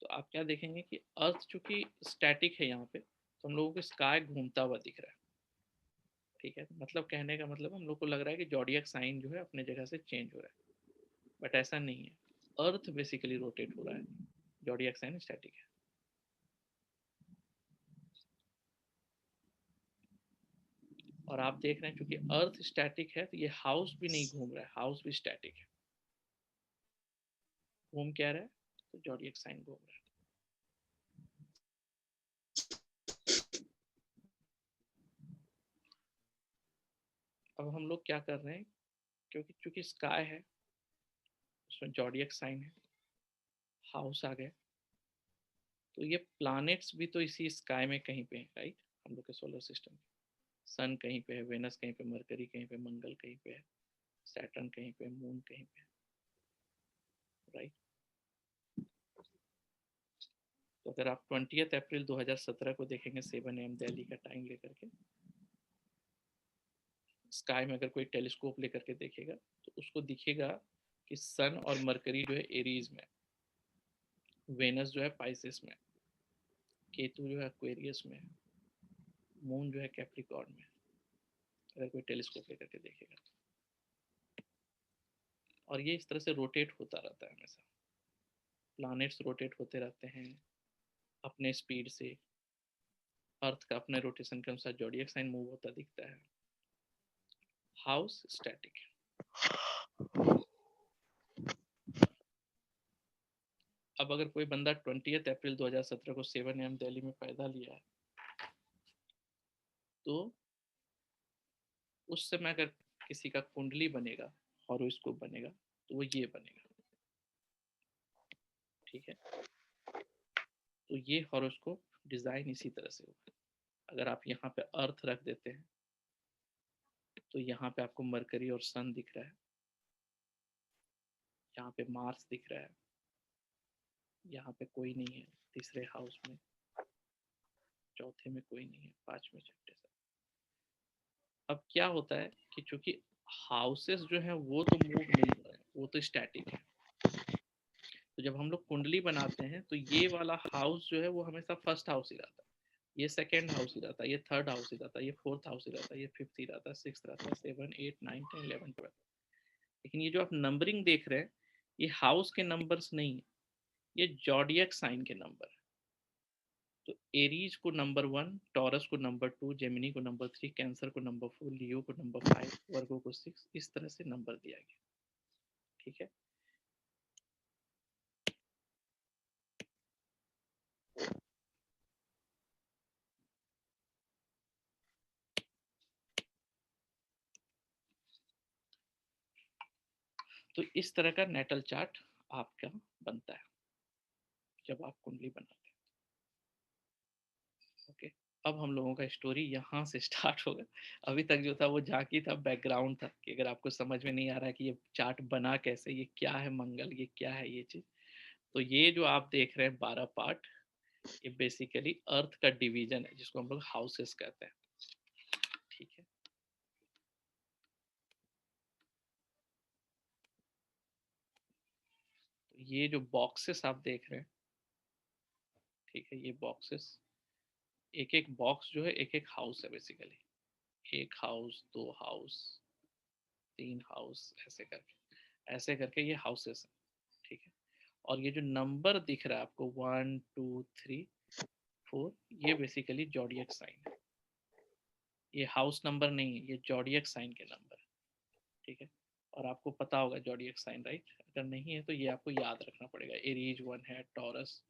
तो आप क्या देखेंगे कि अर्थ चूंकि स्टैटिक है यहाँ पे, तो हम लोगों को स्काई घूमता हुआ दिख रहा है। ठीक है, मतलब कहने का मतलब हम लोग को लग रहा है कि जॉडियक साइन जो है अपने जगह से चेंज हो रहा है, बट ऐसा नहीं है। अर्थ बेसिकली रोटेट हो रहा है, जॉडियक साइन स्टैटिक है। और आप देख रहे हैं क्योंकि अर्थ स्टैटिक है तो ये हाउस भी नहीं घूम रहा है, हाउस भी स्टैटिक है। घूम क्या रहा है, तो जॉडियक साइन घूम रहा है। अब हम लोग क्या कर रहे हैं, क्योंकि चूंकि स्काई है उसमें जॉडियक साइन है, हाउस आ गया, तो ये प्लैनेट्स भी तो इसी स्काई में कहीं पे है, राइट। हम लोग के सोलर सिस्टम में सन कहीं पे है, वेनस कहीं पे, मरकरी कहीं पे, मंगल कहीं पे है, सैटर्न कहीं पे, मून कहीं पे, राइट। तो अगर आप 20 अप्रैल 2017 को देखेंगे 7 AM दिल्ली का टाइम लेकर के, स्काई में अगर कोई टेलीस्कोप लेकर के देखेगा तो उसको दिखेगा कि सन और मरकरी जो है एरीज में, वेनस जो है पाइसेस में, केतु जो है एक्वेरियस में, मून जो है कैप्रिकॉर्न में, अगर कोई टेलीस्कोप लेकर के देखेगा। और ये इस तरह से रोटेट होता रहता है हमेशा, प्लैनेट्स रोटेट होते रहते हैं अपने स्पीड से। अर्थ का अपने रोटेशन के अनुसार जॉडियक साइन मूव होता दिखता है। हाउस स्टैटिक है। अब अगर कोई बंदा 20 अप्रैल 2017 को 7 AM दिल्ली में पैदा लिया है, तो उस समय अगर किसी का कुंडली बनेगा, हॉरोस्कोप बनेगा, तो वो ये बनेगा। ठीक है, तो ये हॉरोस्कोप डिजाइन इसी तरह से होगा। अगर आप यहाँ पे अर्थ रख देते हैं तो यहाँ पे आपको मरकरी और सन दिख रहा है, यहाँ पे मार्स दिख रहा है, यहाँ पे कोई नहीं है तीसरे हाउस में, चौथे में कोई नहीं है, पांचवें छठे से। अब क्या होता है कि चूंकि हाउसेस जो है वो तो मूव नहीं हो रहे हैं, वो तो स्टैटिक है। तो जब हम लोग कुंडली बनाते हैं तो ये वाला हाउस जो है वो हमेशा फर्स्ट हाउस ही रहता है, ये सेकेंड हाउस ही रहता है, ये थर्ड हाउस ही रहता है, ये फोर्थ हाउस ही रहता है, ये फिफ्थ ही रहता है, सिक्स रहता है, 7 8 9 10 11 12। लेकिन ये जो आप नंबरिंग देख रहे हैं ये हाउस के नंबर्स नहीं है, ये जॉडियक साइन के नंबर है। तो एरीज को नंबर 1, टॉरस को नंबर 2, जेमिनी को नंबर 3, कैंसर को नंबर 4, लियो को नंबर 5, वर्गो को 6, इस तरह से नंबर दिया गया। ठीक है, तो इस तरह का नेटल चार्ट आपका बनता है जब आप कुंडली बनाते हैं। ओके, अब हम लोगों का स्टोरी यहाँ से स्टार्ट होगा। अभी तक जो था वो झांकी था, बैकग्राउंड था कि अगर आपको समझ में नहीं आ रहा है कि ये चार्ट बना कैसे, ये क्या है मंगल, ये क्या है ये चीज, तो ये जो आप देख रहे हैं 12 पार्ट, ये बेसिकली अर्थ का डिवीजन है जिसको हम लोग हाउसेस कहते हैं। ठीक है, तो ये जो बॉक्सेस आप देख रहे हैं, ठीक है, ये बॉक्सेस, एक एक बॉक्स जो है एक एक हाउस है बेसिकली। एक हाउस, दो हाउस, तीन हाउस, ऐसे करके ये हाउसेस हैं। ठीक है, और ये जो नंबर दिख रहा है आपको 1 2 3 4, ये बेसिकली जॉडियक साइन है। ये हाउस नंबर नहीं है, ये जॉडियक साइन के नंबर है। ठीक है, और आपको पता होगा जॉडियक साइन, राइट। अगर नहीं है तो ये आपको याद रखना पड़ेगा। एरीज 1 है, टॉरस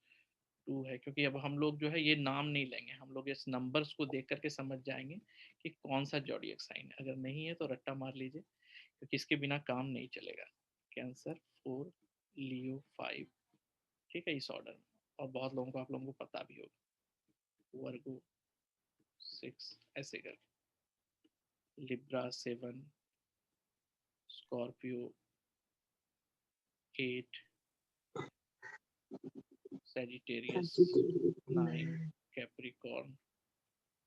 2 है, क्योंकि अब हम लोग जो है ये नाम नहीं लेंगे, हम लोग इस नंबर्स को देख करके समझ जाएंगे कि कौन सा जॉडियक साइन है। अगर नहीं है तो रट्टा मार लीजिए, क्योंकि इसके बिना काम नहीं चलेगा। कैंसर 4, लियो 5, ठीक है, इस ऑर्डर में। और बहुत लोगों को, आप लोगों को पता भी होगा, वर्गो 6, ऐसे करके, Libra 7, Scorpio 8, Sagittarius 9, Capricorn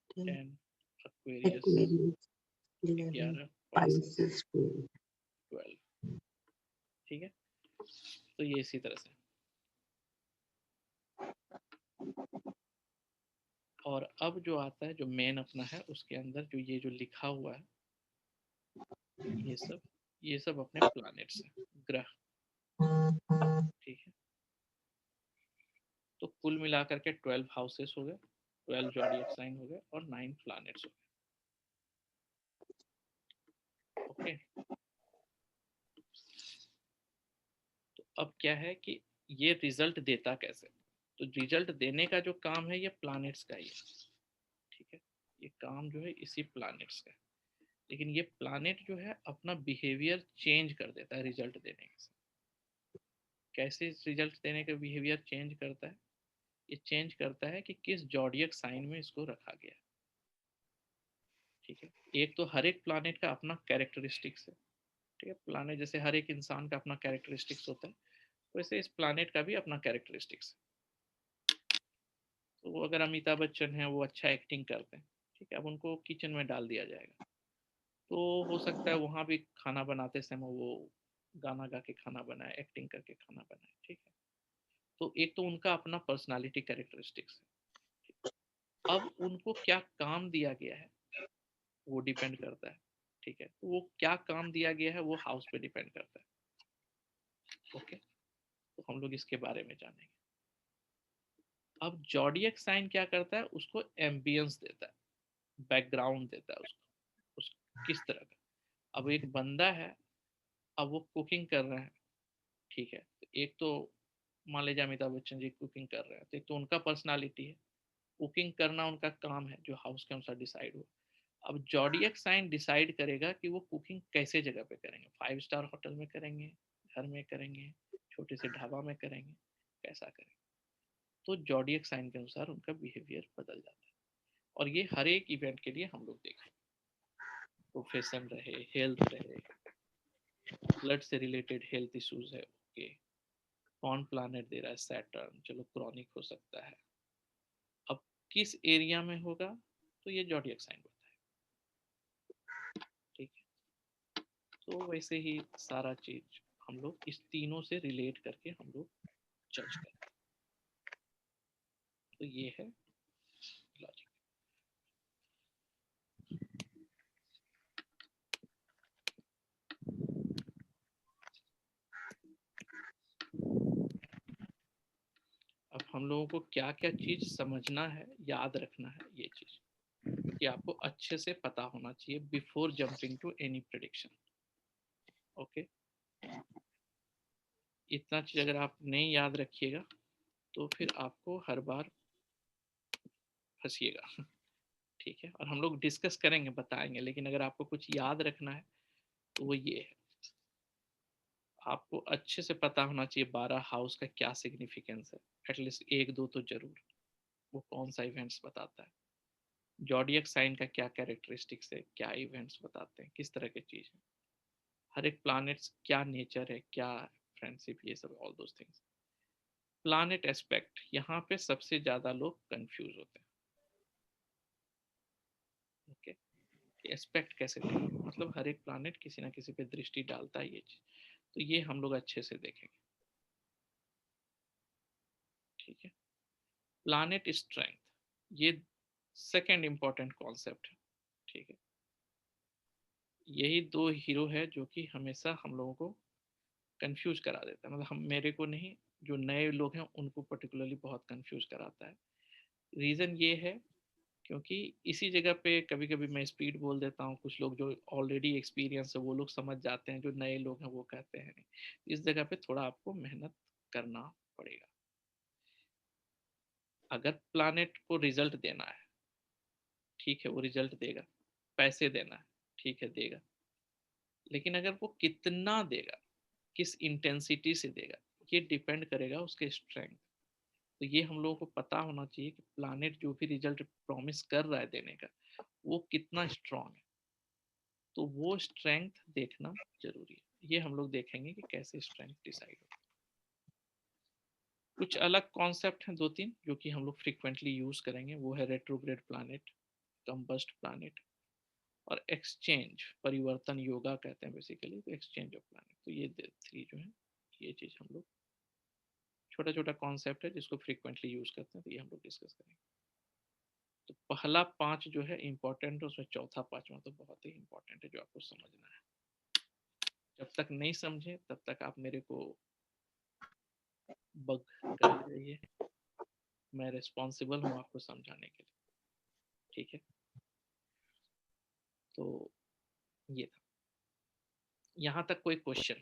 10, Aquarius 11, Pisces 12। ठीक है, तो ये इसी तरह से। और अब जो आता है, जो मेन अपना है, उसके अंदर जो ये जो लिखा हुआ है, ये सब अपने प्लैनेट्स हैं, ग्रह। ठीक है, तो कुल मिलाकर के 12 हाउसेस हो गए, 12 जॉडियक साइन हो गए और 9 प्लैनेट्स हो गए। ओके, तो अब क्या है कि ये रिजल्ट देता कैसे? तो रिजल्ट देने का जो काम है ये प्लैनेट्स का ही है। ठीक है, ये काम जो है इसी प्लैनेट्स का है, लेकिन ये प्लैनेट जो है अपना बिहेवियर चेंज कर देता है रिजल्ट देने से। कैसे रिजल्ट देने का बिहेवियर चेंज करता है? ये चेंज करता है कि किस जॉडियक साइन में इसको रखा गया है। ठीक है, एक तो हर एक प्लैनेट का अपना कैरेक्टरिस्टिक्स है। ठीक है, प्लैनेट जैसे हर एक इंसान का अपना कैरेक्टरिस्टिक्स होता है, वैसे इस प्लैनेट का भी अपना कैरेक्टरिस्टिक्स है। तो वो अगर अमिताभ बच्चन है, वो अच्छा एक्टिंग करते हैं, ठीक है, अब उनको किचन में डाल दिया जाएगा, तो हो सकता है वहाँ भी खाना बनाते समय वो गाना गा के खाना बनाए, एक्टिंग करके खाना बनाए। ठीक है, तो एक तो उनका अपना पर्सनालिटी कैरेक्टरिस्टिक्स है। अब उनको क्या काम दिया गया है वो डिपेंड करता है। ठीक है, तो वो क्या काम दिया गया है वो हाउस पे डिपेंड करता है। ओके, तो हम लोग इसके बारे में जानेंगे। अब जॉडियक साइन क्या करता है? उसको एम्बियंस देता है, बैकग्राउंड देता है उसको, उस किस तरह का। अब एक बंदा है, अब वो कुकिंग कर रहे हैं। ठीक है, तो एक तो मान लीजिए अमिताभ बच्चन जी कुकिंग कर रहे हैं, तो एक तो उनका पर्सनालिटी है, कुकिंग करना उनका काम है जो हाउस के अनुसार डिसाइड हो। अब जॉडियक साइन डिसाइड करेगा कि वो कुकिंग कैसे जगह पे करेंगे, 5 स्टार होटल में करेंगे, घर में करेंगे, छोटे से ढाबा में करेंगे, कैसा करेंगे। तो जॉडियक साइन के अनुसार उनका बिहेवियर बदल जाता है। और ये हर एक इवेंट के लिए हम लोग देखें, प्रोफेशन रहे, हेल्थ रहे, ब्लड से रिलेटेड हेल्थ इश्यूज है, ओके, कौन प्लानट दे रहा है, सैटर्न, चलो क्रॉनिक हो सकता है। अब किस एरिया में होगा, तो ये जॉडियक साइन होता है। ठीक है, तो वैसे ही सारा चीज हम लोग इस तीनों से रिलेट करके हम लोग जज करते हैं। तो ये है लॉजिक। अब हम लोगों को क्या क्या चीज समझना है, याद रखना है, ये चीज क्योंकि आपको अच्छे से पता होना चाहिए before jumping to any prediction. Okay, इतना चीज अगर आप नहीं याद रखिएगा तो फिर आपको हर बार फंसिएगा। ठीक है, और हम लोग डिस्कस करेंगे, बताएंगे, लेकिन अगर आपको कुछ याद रखना है तो वो ये है, आपको अच्छे से पता होना चाहिए 12 हाउस का क्या सिग्निफिकेंस है, एटलीस्ट एक दो तो जरूर, वो कौन सा इवेंट्स बताता है, जॉडियक साइन का क्या कैरेक्टरिस्टिक्स है, क्या इवेंट्स बताते हैं, किस तरह की चीज है, हर एक प्लैनेट्स क्या नेचर है, क्या फ्रेंडशिप, ये सब all those things. Planet aspect, यहाँ पे सबसे ज्यादा लोग कंफ्यूज होते हैं। ओके, एस्पेक्ट कैसे देखेंगे, मतलब हर एक प्लैनेट किसी ना किसी पे दृष्टि डालता है, ये चीज, तो ये हम लोग अच्छे से देखेंगे। ठीक है, प्लैनेट स्ट्रेंथ, ये सेकंड इंपॉर्टेंट कॉन्सेप्ट है। ठीक है, यही दो हीरो है जो कि हमेशा हम लोगों को कंफ्यूज करा देता है, मतलब हम, मेरे को नहीं, जो नए लोग हैं उनको पर्टिकुलरली बहुत कंफ्यूज कराता है। रीज़न ये है क्योंकि इसी जगह पे कभी कभी मैं स्पीड बोल देता हूँ, कुछ लोग जो ऑलरेडी एक्सपीरियंस है वो लोग समझ जाते हैं, जो नए लोग हैं वो कहते हैं नहीं। इस जगह पे थोड़ा आपको मेहनत करना पड़ेगा। अगर प्लानेट को रिजल्ट देना है, ठीक है, वो रिजल्ट देगा, पैसे देना है, ठीक है, देगा, लेकिन अगर वो कितना देगा, किस इंटेंसिटी से देगा, ये डिपेंड करेगा उसके स्ट्रेंथ। तो ये हम लोगों को पता होना चाहिए कि प्लानेट जो भी रिजल्ट प्रॉमिस कर रहा है देने का, वो कितना स्ट्रांग है। तो वो स्ट्रेंथ देखना जरूरी है। ये हम लोग देखेंगे कि कैसे स्ट्रेंथ डिसाइड हो। कुछ अलग कॉन्सेप्ट हैं दो तीन जो कि हम लोग फ्रिक्वेंटली यूज करेंगे, वो है रेट्रोग्रेड प्लानेट, कंबस्ट प्लानेट और एक्सचेंज, परिवर्तन योगा कहते हैं बेसिकली, तो एक्सचेंज ऑफ प्लानिंग। तो ये 3 जो है, ये चीज हम लोग, छोटा छोटा कॉन्सेप्ट है जिसको फ्रीक्वेंटली यूज करते हैं, तो ये हम लोग डिस्कस करेंगे। तो पहला 5 जो है इम्पोर्टेंट है, उसमें चौथा 5वां तो बहुत ही इम्पोर्टेंट है जो आपको समझना है। जब तक नहीं समझे तब तक आप मेरे को बग करते रहिए, मैं रिस्पॉन्सिबल हूँ आपको समझाने के लिए, ठीक है। तो ये था, यहाँ तक कोई क्वेश्चन?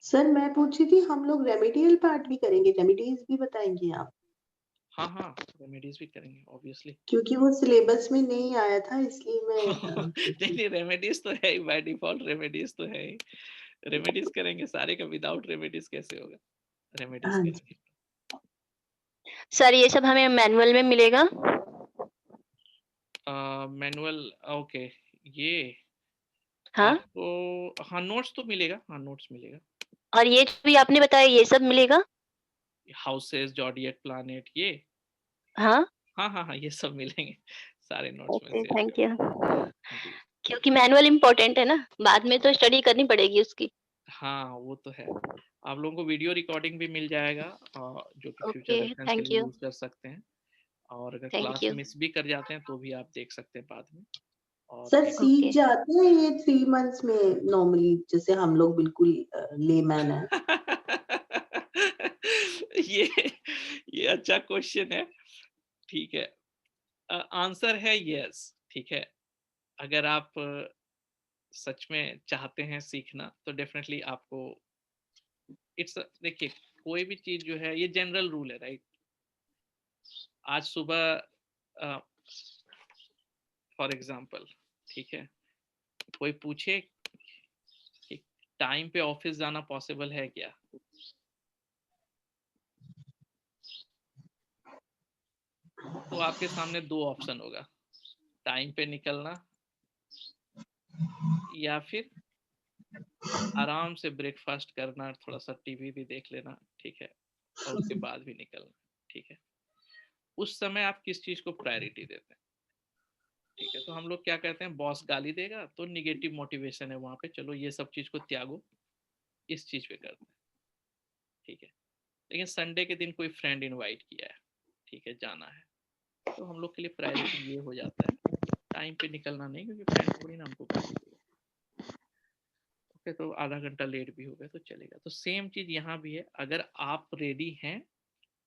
सर मैं पूछी थी, हम लोग रेमेडियल पार्ट भी करेंगे, रेमेडीज भी बताएंगे आप? हाँ हाँ, रेमेडीज भी करेंगे ऑब्वियसली। क्योंकि वो सिलेबस में नहीं आया था, इसलिए मैं नहीं नहीं, रेमेडीज तो है ही, बाय डिफॉल्ट रेमेडीज तो है ही। रेमेडीज करेंगे सारे का, विदाउट रेमेडीज कैसे होगा? रेमेडीज हाँ जी। करेंगे। सर ये सब हमें मैनुअल में मिलेगा? Manual, okay. ये हाँ, आपको, हाँ नोट्स तो मिलेगा, हाँ नोट्स मिलेगा। और ये जो भी आपने बताया ये सब मिलेगा? हाउसेस, जॉडिएट प्लानेट, ये हाँ, हाँ हाँ हाँ, ये सब मिलेंगे, सारे नोट्स में ओके, शेयर थैंक कर यू। जी। क्योंकि मैनुअल इम्पोर्टेंट है ना, बाद में तो स्टडी करनी पड़ेगी उसकी। हाँ वो तो है, आप लोगों को वीडियो रिकॉर्डिंग भी मिल जाएगा, जो कि फ्यूचर ओके, रेफरेंस के थैंक लिए यू, यूज कर सकते हैं। और अगर थैंक क्लास यू। मिस भी कर जाते हैं तो भी आप देख सकते हैं बाद में। और सर एक सीख ओके, जाते हैं ये 3 मंथ्स में नॉर्मली, जैसे हम लोग बिल्कुल लेमैन है? ये ये अच्छा क्वेश्चन है, ठीक है। आंसर है यस, ठीक है। अगर आप सच में चाहते हैं सीखना तो डेफिनेटली आपको, इट्स, देखिए कोई भी चीज जो है, ये जनरल रूल है, राइट। आज सुबह फॉर एग्जांपल, ठीक है, कोई पूछे कि टाइम पे ऑफिस जाना पॉसिबल है क्या, तो आपके सामने 2 ऑप्शन होगा, टाइम पे निकलना या फिर आराम से ब्रेकफास्ट करना, थोड़ा सा टीवी भी देख लेना, ठीक है, और उसके बाद भी निकलना, ठीक है। उस समय आप किस चीज को प्रायोरिटी देते हैं? ठीक है, तो हम लोग क्या कहते हैं, बॉस गाली देगा तो निगेटिव मोटिवेशन है वहां पे, चलो ये सब चीज को त्यागो, इस चीज पे करते हैं, ठीक है। लेकिन संडे के दिन कोई फ्रेंड इनवाइट किया है, ठीक है, जाना है, तो हम लोग के लिए प्रायोरिटी ये हो जाता है, टाइम पे निकलना नहीं, क्योंकि फ्रेंड थोड़ी ना हमको गाली देगा। ओके, तो आधा घंटा लेट भी हो गया तो चलेगा। तो सेम चीज यहाँ भी है, अगर आप रेडी हैं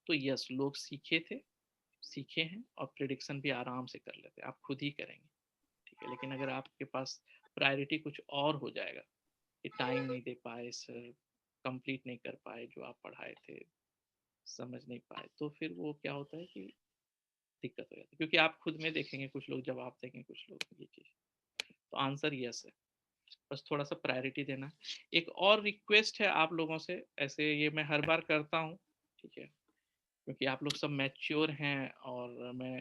तो यस, लोग सीखे हैं और प्रिडिक्शन भी आराम से कर लेते हैं, आप खुद ही करेंगे, ठीक है। लेकिन अगर आपके पास प्रायोरिटी कुछ और हो जाएगा कि टाइम नहीं दे पाए सर, कंप्लीट नहीं कर पाए जो आप पढ़ाए थे, समझ नहीं पाए, तो फिर वो क्या होता है कि दिक्कत हो जाती है, क्योंकि आप खुद में देखेंगे कुछ लोग जवाब देंगे, कुछ लोग ये चीज। तो आंसर यस है, बस थोड़ा सा प्रायोरिटी देना। एक और रिक्वेस्ट है आप लोगों से, ऐसे ये मैं हर बार करता हूँ, ठीक है, क्योंकि आप लोग सब मैच्योर हैं और मैं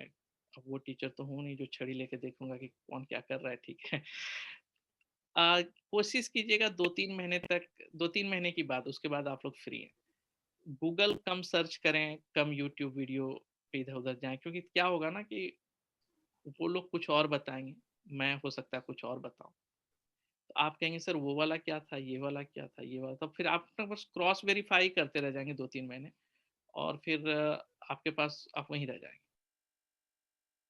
अब वो टीचर तो हूँ नहीं जो छड़ी लेके देखूंगा कि कौन क्या कर रहा है, ठीक है। कोशिश कीजिएगा 2-3 महीने तक, 2-3 महीने की बात, उसके बाद आप लोग फ्री हैं, गूगल कम सर्च करें, कम यूट्यूब वीडियो पे इधर उधर जाएं, क्योंकि क्या होगा ना कि वो लोग कुछ और बताएंगे, मैं हो सकता है कुछ और बताऊं, तो आप कहेंगे सर वो वाला क्या था, ये वाला क्या था, ये वाला, तब फिर आप ना बस क्रॉस वेरीफाई करते रह जाएंगे 2-3 महीने, और फिर आपके पास आप वहीं रह जाएंगे।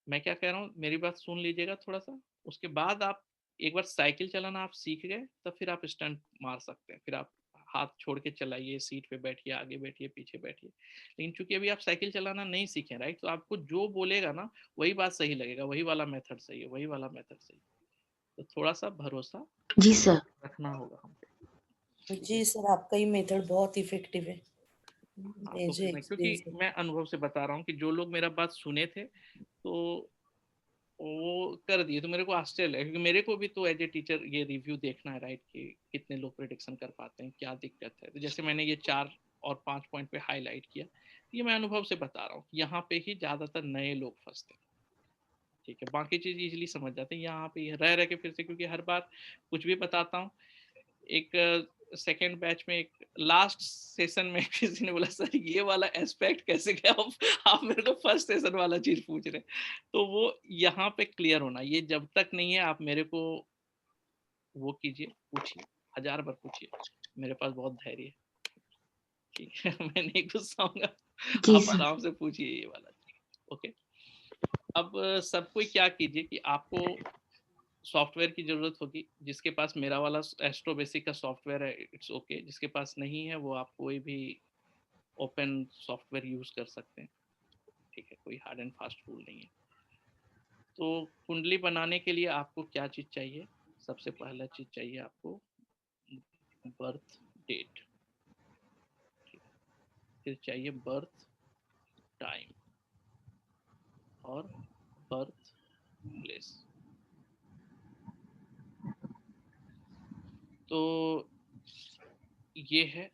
मैं क्या कह रहा हूँ, मेरी बात सुन लीजिएगा थोड़ा सा, उसके बाद आप एक बार साइकिल चलाना आप सीख गए, तब फिर आप स्टंट मार सकते हैं, फिर आप हाथ छोड़ के चलाइए, सीट पे बैठिए, आगे बैठिए, पीछे बैठिए। लेकिन चूंकि अभी आप साइकिल चलाना नहीं सीखे, राइट, तो आपको जो बोलेगा ना वही बात सही लगेगा, वही वाला मेथड सही है, वही वाला मेथड सही है, तो थोड़ा सा भरोसा जी सर। रखना होगा हमको, ठीक है। जी सर, आपका ये मेथड बहुत इफेक्टिव है। हाँ, तो मुझे फिर मैं, क्योंकि एक्सपीरियंस है। मैं अनुभव से बता रहा हूँ कि जो लोग मेरा बात सुने थे तो वो कर दिए, तो मेरे को आश्चर्य है, क्योंकि मेरे को भी तो एज ए टीचर ये रिव्यू देखना है, राइट, कि कितने लोग प्रिडिक्शन कर पाते हैं, क्या दिक्कत है। तो जैसे मैंने ये 4 और 5 पॉइंट पे हाईलाइट किया, ये मैं अनुभव से बता रहा हूँ कि यहाँ पे ही ज्यादातर नए लोग फंसते हैं, ठीक है, बाकी चीज इजिली समझ जाते हैं, यहाँ पे रह रह के फिर से, क्योंकि हर बार कुछ भी बताता हूँ, एक सेकेंड बैच में एक लास्ट सेशन में किसी ने बोला सर ये वाला एस्पेक्ट कैसे गया, आप मेरे को फर्स्ट सेशन वाला चीज पूछ रहे। तो वो यहाँ पे क्लियर होना, ये जब तक नहीं है आप मेरे को वो कीजिए, पूछिए, 1000 बार पूछिए, मेरे पास बहुत धैर्य है, ठीक है। मैं नहीं गुस्साऊंगा, जी आप सर। आराम से पूछिए ये वाला चीज। ओके, अब सब कोई क्या कीजिए कि आपको सॉफ्टवेयर की जरूरत होगी, जिसके पास मेरा वाला एस्ट्रो बेसिक का सॉफ्टवेयर है इट्स ओके, जिसके पास नहीं है वो आप कोई भी ओपन सॉफ्टवेयर यूज कर सकते हैं, ठीक है, कोई हार्ड एंड फास्ट रूल नहीं है। तो कुंडली बनाने के लिए आपको क्या चीज चाहिए? सबसे पहला चीज चाहिए आपको बर्थ डेट, फिर चाहिए बर्थ टाइम और बर्थ प्लेस। तो ये है,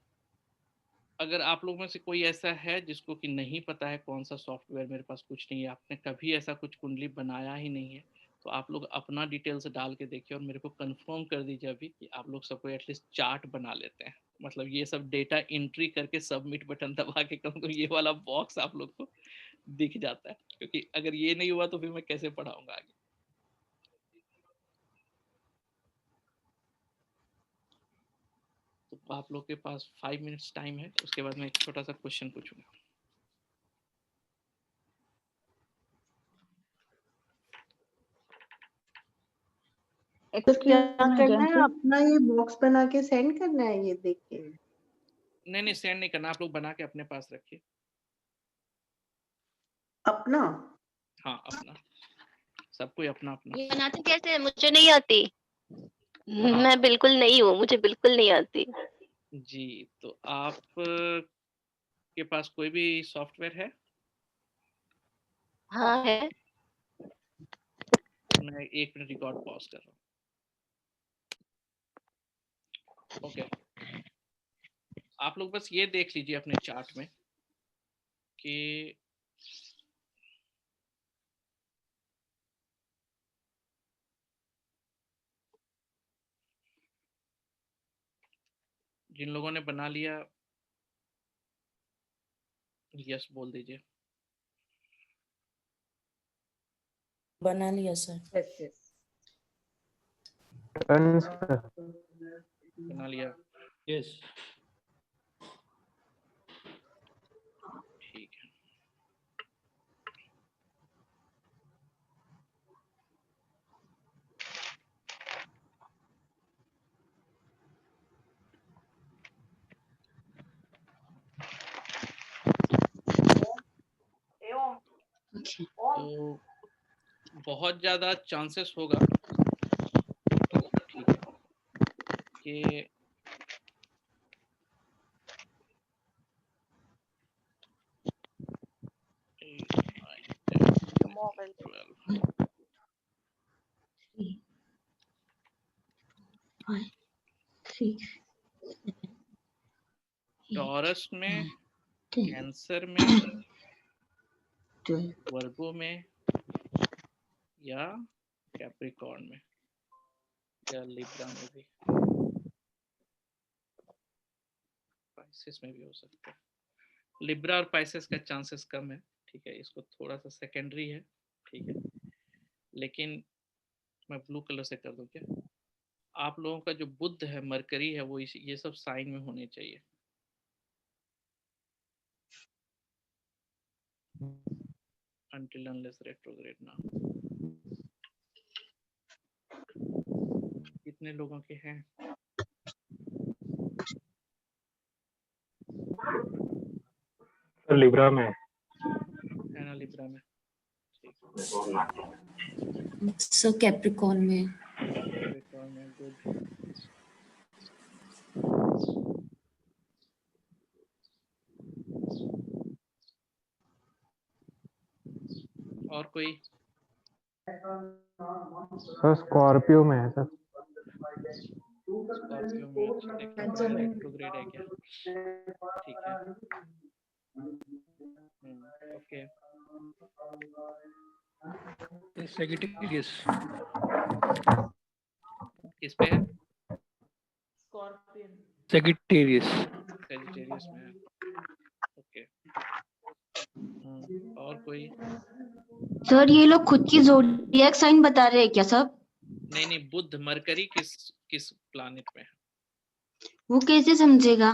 अगर आप लोग में से कोई ऐसा है जिसको कि नहीं पता है कौन सा सॉफ्टवेयर, मेरे पास कुछ नहीं है, आपने कभी ऐसा कुछ कुंडली बनाया ही नहीं है, तो आप लोग अपना डिटेल्स डाल के देखिए और मेरे को कंफर्म कर दीजिए अभी कि आप लोग सबको एटलीस्ट चार्ट बना लेते हैं। मतलब ये सब डेटा एंट्री करके सबमिट बटन दबा के कम तो ये वाला बॉक्स आप लोग को दिख जाता है, क्योंकि अगर ये नहीं हुआ तो फिर मैं कैसे पढ़ाऊंगा आगे। तो आप लोग के पास 5 मिनट्स टाइम है, उसके बाद मैं एक छोटा सा क्वेश्चन पूछूंगा। तो क्या करना है, अपना ये बॉक्स बना के सेंड करना है ये देख के? नहीं सेंड नहीं करना, आप लोग बना के अपने पास रखिए। अपना? हाँ अपना, सब कोई अपना अपना। ये बनाते कैसे? मुझे नहीं आती। हाँ। मैं बिल्कुल नहीं हूँ, मुझे बिल्कुल नहीं आती। जी, तो आप के पास कोई भी सॉफ्टवेयर है? हाँ है। मैं 1 मिनट रिकॉर्ड पॉज कर रहा हूँ। ओके, आप लोग बस ये देख लीजिए अपने चार्ट में कि जिन लोगों ने बना लिया यस बोल दीजिए। बना लिया सर। Yes yes. बना लिया? यस। ठीक है, तो बहुत ज्यादा चांसेस होगा, ठीक है, कि टॉरस में, कैंसर में, वर्गो में या कैप्रिकॉर्न में या लिब्रा में भी, पाइसेस में भी हो सकता है। लिब्रा और पाइसेस का चांसेस कम है, ठीक है, इसको थोड़ा सा सेकेंडरी है, ठीक है, लेकिन मैं ब्लू कलर से कर दूं क्या? आप लोगों का जो बुध है, मरकरी है, वो ये सब साइन में होने चाहिए। Until unless retrograde ना। कितने लोगों के हैं? लिब्रा में है ना लिब्रा में? ठीक, सर कैप्रिकॉर्न में। कैप्रिकॉर्न में गुड। और कोई? सर स्कॉर्पियो में है सर। स्कॉर्पियो में, अच्छा देखना पड़ेगा रेट्रोग्रेड है क्या, ठीक है। ओके, सेजिटेरियस किस पे है? स्कॉर्पियन। Sagittarius. सेजिटेरियस में है। ओके। और कोई? सर ये लोग खुद की ज़ोडिएक साइन बता रहे हैं क्या सब? नहीं, बुध मरकरी किस प्लैनेट में है, वो कैसे समझेगा?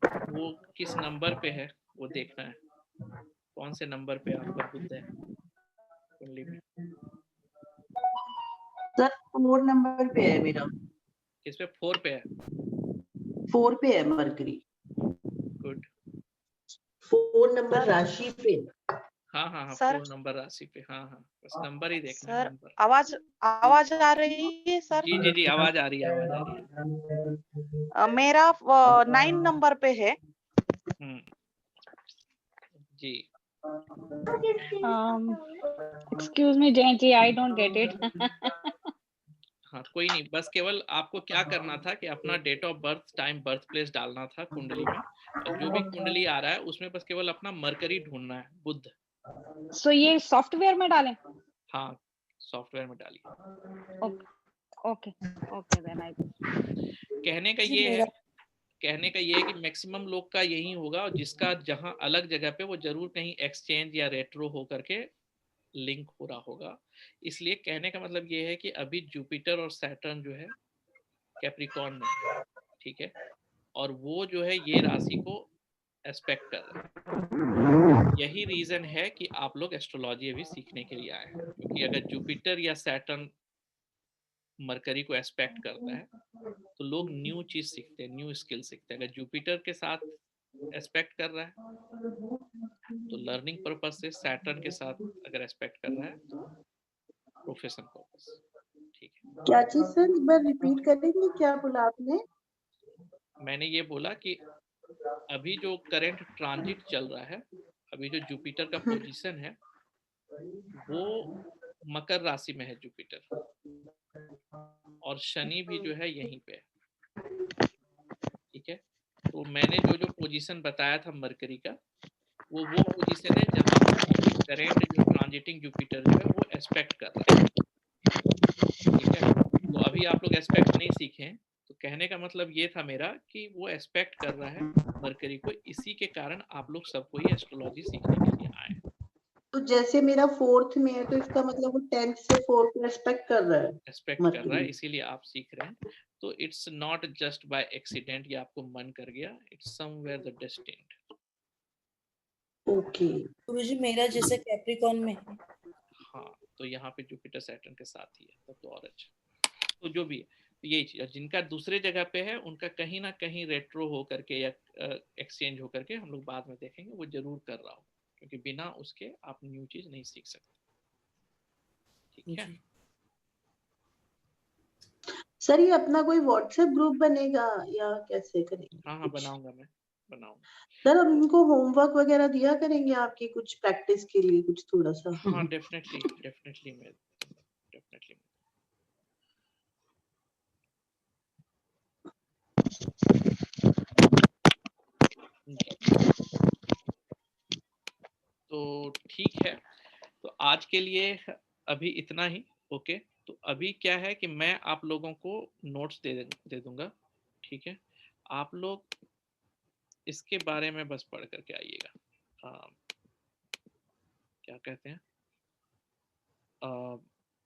वो किस नंबर पे है वो देखना है। कौन से नंबर पे आपका बुध है कुंडली में? सर 4 नंबर पे है मेरा। किस पे? 4 पे है। 4 पे है मरकरी। गुड। 4 नंबर राशि पे। हाँ, सर 4 नंबर राशि पे। हाँ, बस नंबर ही देखना है, सर नंबर। आवाज आ रही है सर? जी, आवाज आ रही है। मेरा 9 नंबर पे है। जी। Excuse me, Jayanti, I don't get it. हाँ, कोई नहीं, बस केवल आपको क्या करना था कि अपना date of birth, time, birth place डालना था कुंडली में, और जो भी कुंडली आ रहा है उसमें बस केवल अपना मरकरी ढूंढना है, बुध। So ये सॉफ्टवेयर में डालें? हाँ, सॉफ्टवेयर में डालिए। Okay, then I. कहने का ये है कि मैक्सिमम लोग का यही होगा, और जिसका जहां अलग जगह पे वो जरूर कहीं एक्सचेंज या रेट्रो हो करके लिंक हो रहा होगा। इसलिए कहने का मतलब ये है कि अभी जुपिटर और सैटर्न जो है कैप्रिकॉर्न में, ठीक है, और वो जो है ये राशि को एस्पेक्ट कर रहा है। यही रीजन है कि आप लोग एस्ट्रोलॉजी अभी सीखने के लिए आए हैं, क्योंकि अगर जुपिटर या सैटर्न मरकरी को एस्पेक्ट करता है तो लोग न्यू चीज सीखते हैं, न्यू स्किल सीखते हैं। अगर जुपिटर के साथ एस्पेक्ट कर रहा है तो लर्निंग पर्पस से, सैटर्न के साथ अगर एस्पेक्ट कर रहा है तो प्रोफेशन पर्पस। ठीक है। क्या चीज सर, एक बार रिपीट करेंगे, क्या बोला आपने? मैंने ये बोला कि अभी जो करंट ट्रांजिट चल रहा है, अभी जो जुपिटर का पोजीशन है वो मकर राशि में है जुपिटर, और शनि भी जो है यहीं पे है। ठीक है, तो मैंने जो पोजीशन बताया था मरकरी का, वो पोजीशन है जहां अभी करंट जो ट्रांजिटिंग जुपिटर जो है वो एस्पेक्ट कर रहा है। ठीक है, तो अभी आप लोग एस्पेक्ट नहीं सीखे हैं, तो कहने का मतलब ये था मेरा कि वो एस्पेक्ट कर रहा है मरकरी को, इसी के कारण आप लोग सबको ये एस्ट्रोलॉजी सीखने के लिए आए। तो जैसे मेरा 4th में है तो इसका मतलब वो 10th से 4th को एस्पेक्ट कर रहा है। एस्पेक्ट कर रहा है, इसीलिए आप सीख रहे हैं। तो it's not just by accident, ये आपको मन कर गया, it's somewhere the destined. Okay. Guruji मेरा जैसे कैप्रिकॉर्न में है। हाँ, तो यहाँ पे जुपिटर सैटर्न के साथ ही है, तब तो और अच्छा। तो जो भी है, तो यही चीज, जिनका दूसरे जगह पे है उनका कहीं ना कहीं रेट्रो हो करके या एक्सचेंज हो करके, हम लोग बाद में देखेंगे, वो जरूर कर रहा हो, क्योंकि बिना उसके आप न्यू चीज नहीं सीख सकते। ठीक है सर, ये अपना कोई व्हाट्सएप ग्रुप बनेगा या कैसे करेंगे? हाँ, बनाऊंगा, मैं बनाऊंगा। सर, अब इनको होमवर्क वगैरह दिया करेंगे आपकी कुछ प्रैक्टिस के लिए, कुछ थोड़ा सा? हाँ, डेफिनेटली मैं तो ठीक है, तो आज के लिए अभी इतना ही। ओके, तो अभी क्या है कि मैं आप लोगों को नोट्स दे दूंगा। ठीक है, आप लोग इसके बारे में बस पढ़ करके आइएगा। क्या कहते हैं,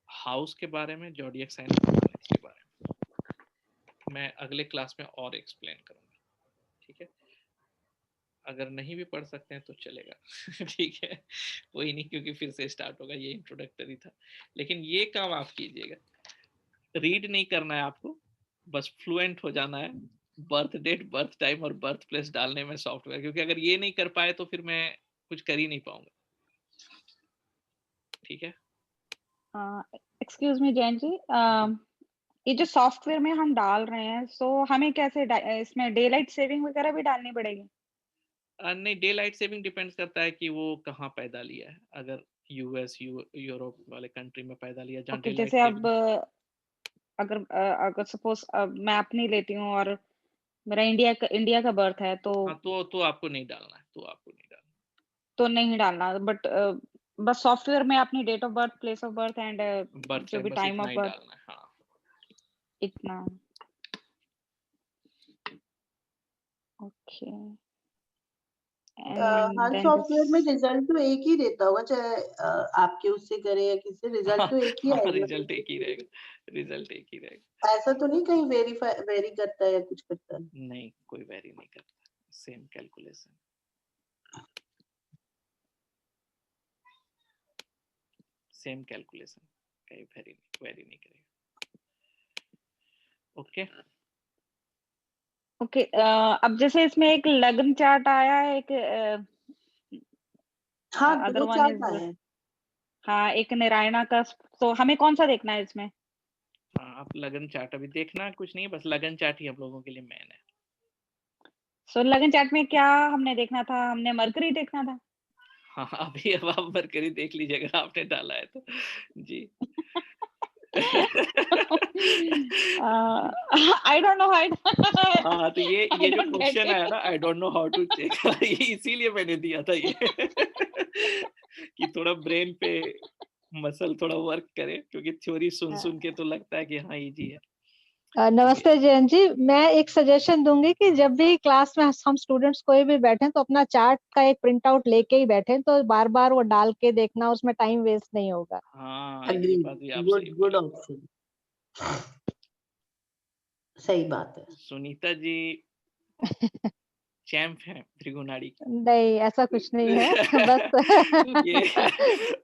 हाउस के बारे में, ज़ोडिएक साइन के बारे में मैं अगले क्लास में और एक्सप्लेन करूंगा। ठीक है, अगर नहीं भी पढ़ सकते हैं तो चलेगा। ठीक है, कोई नहीं, क्योंकि फिर से स्टार्ट होगा, ये इंट्रोडक्टरी था। लेकिन ये काम आप कीजिएगा, रीड नहीं करना है आपको, बस फ्लुएंट हो जाना है। बर्थ डेट, बर्थ टाइम और बर्थ प्लेस डालने में सॉफ्टवेयर, क्योंकि अगर ये नहीं कर पाए तो फिर मैं कुछ कर ही नहीं पाऊंगा। ठीक है, एक्सक्यूज मी जयंत जी, ये जो सॉफ्टवेयर में हम डाल रहे हैं, सो हमें कैसे इसमें डे लाइट सेविंग वगैरह भी डालनी पड़ेगी? नहीं, डे लाइट सेविंग डिपेंड्स करता है कि वो कहाँ पैदा लिया है। अगर यूएस यूरोप वाले कंट्री में पैदा लिया जहाँ डे लाइट जैसे अब सेविंग, अगर सपोज मैं अपनी लेती हूँ और मेरा इंडिया का बर्थ है, तो हाँ, तो आपको नहीं डालना है, तो नहीं डालना, बट बस सॉफ्टवेयर में अपनी date of birth, place of birth and birth जो भी बस टाइम इतना ऑफ ही बर्थ, डालना है। हाँ, इतना। ओके हर एंड सॉफ्टवेयर में रिजल्ट तो एक ही देता होगा, चाहे आपके उससे करे या किससे, रिजल्ट तो एक ही हाँ, आएगा। रिजल्ट एक ही रहेगा, रिजल्ट एक ही रहेगा। ऐसा तो नहीं कहीं वेरी करता है या कुछ करता है? नहीं, कोई वेरी नहीं करता, सेम कैलकुलेशन। सेम कैलकुलेशन, कहीं वेरी नहीं करेगा। ओके ओके अब जैसे इसमें एक लगन चार्ट आया है, एक हाँ, अदर दो वन चार्ट इज, आए हैं। हाँ एक नारायणा का, तो हमें कौन सा देखना है इसमें? हाँ, आप लगन चार्ट अभी देखना कुछ नहीं, बस लगन चार्ट ही हम लोगों के लिए मेन है। सो लगन चार्ट में क्या हमने देखना था? हमने मरकरी देखना था। हाँ, अभी अब आप मरकरी देख लीजिए अगर आपने डाला है तो। जी। I don't know how. हाँ, तो ये I जो don't get क्वेश्चन आया it. ना, I don't know how to check, इसीलिए मैंने दिया था ये कि थोड़ा ब्रेन पे मसल थोड़ा वर्क करे, क्योंकि थ्योरी सुन सुन के तो लगता है कि हाँ इजी है। नमस्ते जयंत जी, मैं एक सजेशन दूंगी कि जब भी क्लास में हम स्टूडेंट्स कोई भी बैठे तो अपना चार्ट का एक प्रिंट आउट लेके ही बैठे, तो बार बार वो डाल के देखना, उसमें टाइम वेस्ट नहीं होगा। हाँ, ये अग्री, बात भी आप गुड सही गुड बोले। ऑप्शन, सही बात है। सुनीता जी चैंप है त्रिगुणाड़ी की। नहीं, ऐसा कुछ नहीं है बस ये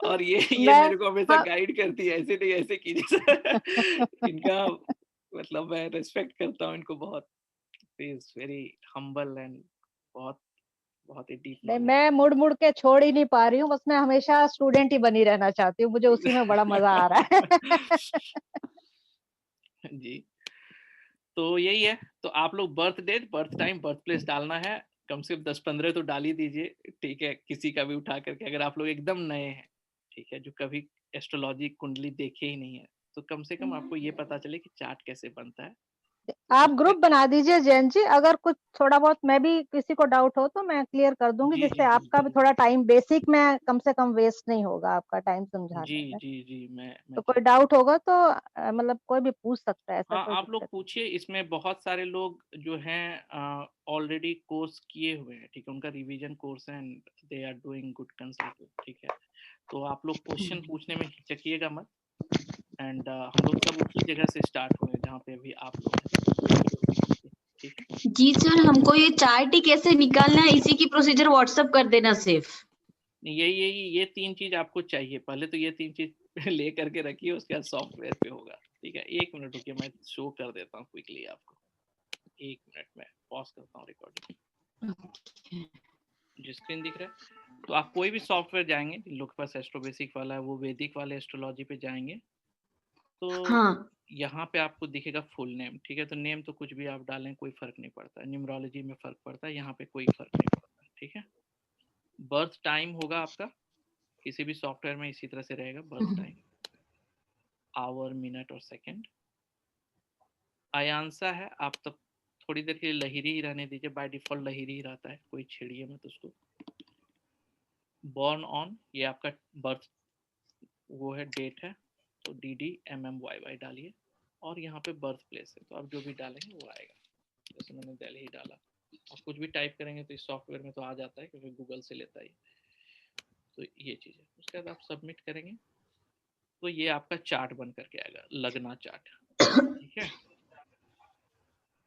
और ये मैं मेरे को हमेशा हाँ, गाइड करती है, ऐसे नहीं ऐसे कीजिए। इनका मतलब मैं रिस्पेक्ट करता हूँ इनको बहुत, इज वेरी हम्बल एंड बहुत बहुत ही डीप नहीं, नॉलेज। मैं मुड़ मुड़ के छोड़ ही नहीं पा रही हूँ, बस मैं हमेशा स्टूडेंट ही बनी रहना चाहती हूँ, मुझे उसी में बड़ा मजा आ रहा है। जी, तो यही है। तो आप लोग birth date, birth time, birth place डालना है, कम से कम 10-15 तो डाल ही दीजिए, ठीक है, किसी का भी उठा करके। अगर आप लोग एकदम नए हैं, ठीक है, जो कभी एस्ट्रोलॉजी कुंडली देखे ही नहीं है, तो कम से कम आपको ये पता चले कि चार्ट कैसे बनता है। आप उसके ग्रुप बना दीजिए जयंत जी, अगर कुछ थोड़ा बहुत मैं भी किसी को डाउट हो तो मैं क्लियर कर दूंगी, जी जिससे जी जी आपका भी थोड़ा टाइम बेसिक में कम से कम वेस्ट नहीं होगा, आपका टाइम जी समझाने में। जी जी मैं तो कोई डाउट होगा तो मतलब कोई भी पूछ सकता है, ऐसा हाँ, कोई आप लोग दिक्कत नहीं। पूछिए। इसमें बहुत सारे लोग जो हैं ऑलरेडी कोर्स किए हुए हैं, ठीक है, उनका रिवीजन कोर्स है and they are doing good consulting, ठीक है। तो आप लोग क्वेश्चन पूछने में हिचकिएगा मत, एंड हम लोग सब उसी जगह से स्टार्ट हुए जहाँ पे अभी आप लोग हैं, ठीक है। जी सर, हमको ये चार्ट ही कैसे निकालना है, इसी की प्रोसीजर व्हाट्सएप कर देना सिर्फ। ये 3 चीज आपको चाहिए। पहले तो ये 3 चीज ले करके रखिए, उसके बाद सॉफ्टवेयर पे होगा, ठीक है। 1 मिनट रुकिए, मैं शो कर देता हूँ क्विकली आपको। 1 मिनट में पॉज करता हूँ रिकॉर्डिंग। जो स्क्रीन दिख रहा है, तो आप कोई भी सॉफ्टवेयर जाएंगे, जिन लोग के पास एस्ट्रो बेसिक वाला है वो वैदिक वाले एस्ट्रोलॉजी पे जाएंगे, तो हाँ, यहाँ पे आपको दिखेगा फुल नेम, ठीक है। तो नेम तो कुछ भी आप डालें, कोई फर्क नहीं पड़ता। न्यूमरोलॉजी में फर्क पड़ता है, यहाँ पे कोई फर्क नहीं पड़ता, ठीक है। बर्थ टाइम होगा आपका, किसी भी सॉफ्टवेयर में इसी तरह से रहेगा, बर्थ टाइम, आवर, मिनट और सेकंड। आयांसा है, आप तब थोड़ी देर के लिए लहीरी ही रहने दीजिए, बाय डिफॉल्ट लहीरी ही रहता है, कोई छेड़िए मत उसको। बॉर्न ऑन, ये आपका बर्थ वो है, डेट है, तो DD MM YY डालिए, और यहाँ पे बर्थ प्लेस है, तो आप जो भी डालेंगे वो आएगा। जैसे मैंने दिल्ली डाला, आप कुछ भी टाइप करेंगे तो इस सॉफ्टवेयर में तो आ जाता है, क्योंकि गूगल से लेता है। तो ये चीज़ है। उसके बाद आप सबमिट करेंगे तो ये आपका चार्ट बन करके आएगा, लगना चार्ट, ठीक है।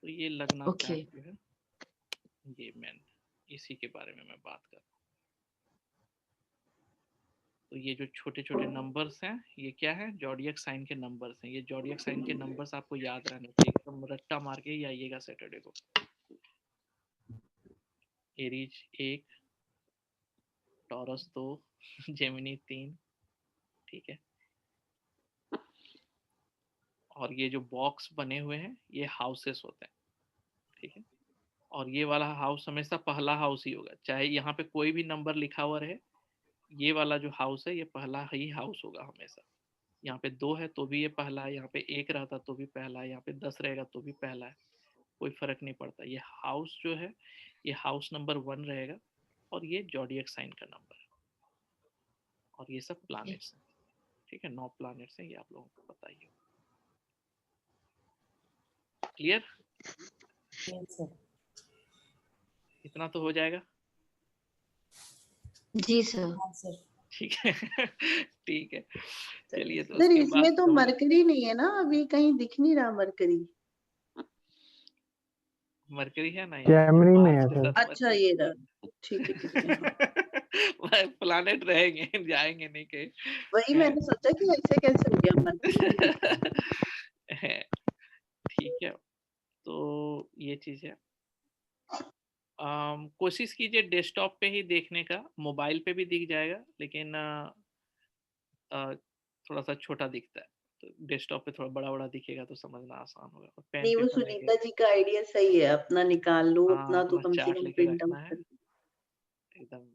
तो ये लगना ओके। चार्ट जो है, ये मैन इसी के बारे में मैं बात कर रहा हूँ। तो ये जो छोटे छोटे नंबर्स हैं, ये क्या है, जॉडियक साइन के नंबर्स हैं। ये जॉडियक साइन के नंबर्स आपको याद रहने चाहिए, एकदम रट्टा मार के ही आइएगा सैटरडे को। एरीज 1, टॉरस 2, जेमिनी 3, ठीक है। और ये जो बॉक्स बने हुए हैं ये हाउसेस होते हैं, ठीक है। और ये वाला हाउस हमेशा पहला हाउस ही होगा, चाहे यहाँ पे कोई भी नंबर लिखा हुआ रहे, ये वाला जो हाउस है ये पहला ही हाउस होगा हमेशा। यहाँ पे 2 है तो भी ये पहला है, यहाँ पे 1 रहता तो भी पहला है, यहाँ पे 10 रहेगा तो भी पहला है, कोई फर्क नहीं पड़ता। ये हाउस जो है ये हाउस नंबर 1 रहेगा, और ये जॉडियक साइन का नंबर है, और ये सब प्लैनेट्स हैं, ठीक है। 9 प्लैनेट्स हैं, ये आप लोगों को पता ही है। क्लियर? Yes, sir. इतना तो हो जाएगा? जी सर। हाँ सर। ठीक है ठीक है, चलिए तो सर उसके बाद इसमें तो हम लोग मरकरी नहीं है ना, अभी कहीं दिख नहीं रहा मरकरी। मरकरी है ना, कैमरी में है 5 से सर। 7 अच्छा ये रहा, ठीक है ठीक है। प्लानेट रहेंगे, जाएंगे नहीं कहीं। वही हैं? मैंने सोचा कि ऐसे कैसे हो गया, मरकरी नहीं दिख रहा। है, ठीक है, तो ये चीज है। कोशिश कीजिए डेस्कटॉप पे ही देखने का, मोबाइल पे भी दिख जाएगा लेकिन थोड़ा सा छोटा दिखता है, तो डेस्कटॉप पे थोड़ा बड़ा बड़ा दिखेगा तो समझना आसान होगा। और पेन नहीं वो पेपर लेके, सुनीता जी का आइडिया सही है, अपना निकाल लो, हाँ अपना तो अपना कम से चार्ट कम लेके प्रिंट रखना आउट है कर। एकदम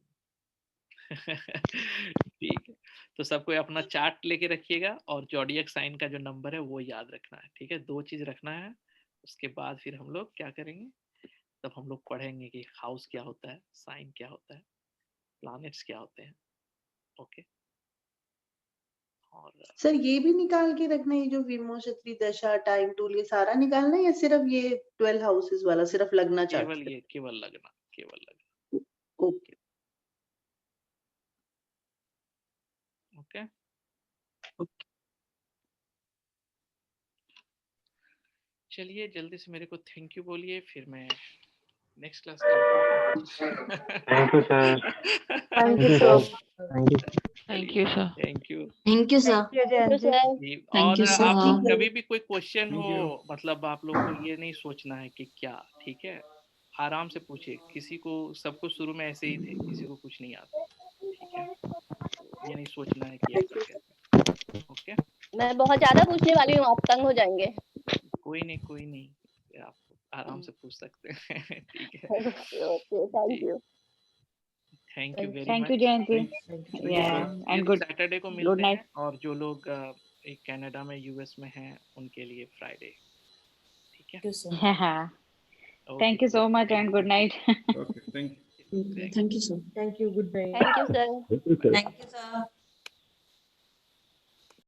ठीक है, तो सबको अपना चार्ट लेके रखिएगा और जॉडियक साइन का जो नंबर है वो याद रखना है। ठीक है, 2 चीज रखना है। उसके बाद फिर हम लोग क्या करेंगे, तब हम लोग पढ़ेंगे कि हाउस क्या होता है, साइन क्या होता है, प्लैनेट्स क्या होते हैं। ओके, और सर ये भी निकाल के रखना है, ये जो विमोचत्री दशा, टाइम टूल, ये सारा निकालना है या सिर्फ ये 12 हाउसेस वाला सिर्फ लगना चार्ट केवल पे? ये, केवल लगना, केवल लगना। ओके ओके, चलिए जल्दी से मेरे को थैंक यू बोलिए, फिर मैं next class thank you sir. Thank you sir. Sir. Thank you. Thank you sir, thank you. Thank you sir. Thank you Jayant ji. जी, Thank और you, sir. आप कभी भी कोई क्वेश्चन हो, मतलब आप लोग को ये नहीं सोचना है कि क्या, ठीक है, आराम से पूछिए। किसी को, सबको शुरू में ऐसे ही थे, किसी को कुछ नहीं आता, ठीक है, तो ये नहीं सोचना है कि ऐसा कैसे। ओके, मैं बहुत ज्यादा पूछने वाली हूँ, आप तंग हो जाएंगे। कोई नहीं कोई नहीं, आप आराम से पूछ सकते हैं ठीक है, okay, thank you. Thank you very thank you much. Jayant ji. ये या ये एंड लोग गुड सैटरडे को गुड मिलते नाइट। हैं, और जो लोग कनाडा में, यूएस में हैं, उनके लिए फ्राइडे, ठीक है। Thank you sir. Okay, thank you so much and good night. Thank you sir. Thank you sir. Thank you, good night. Thank you sir. Thank you sir.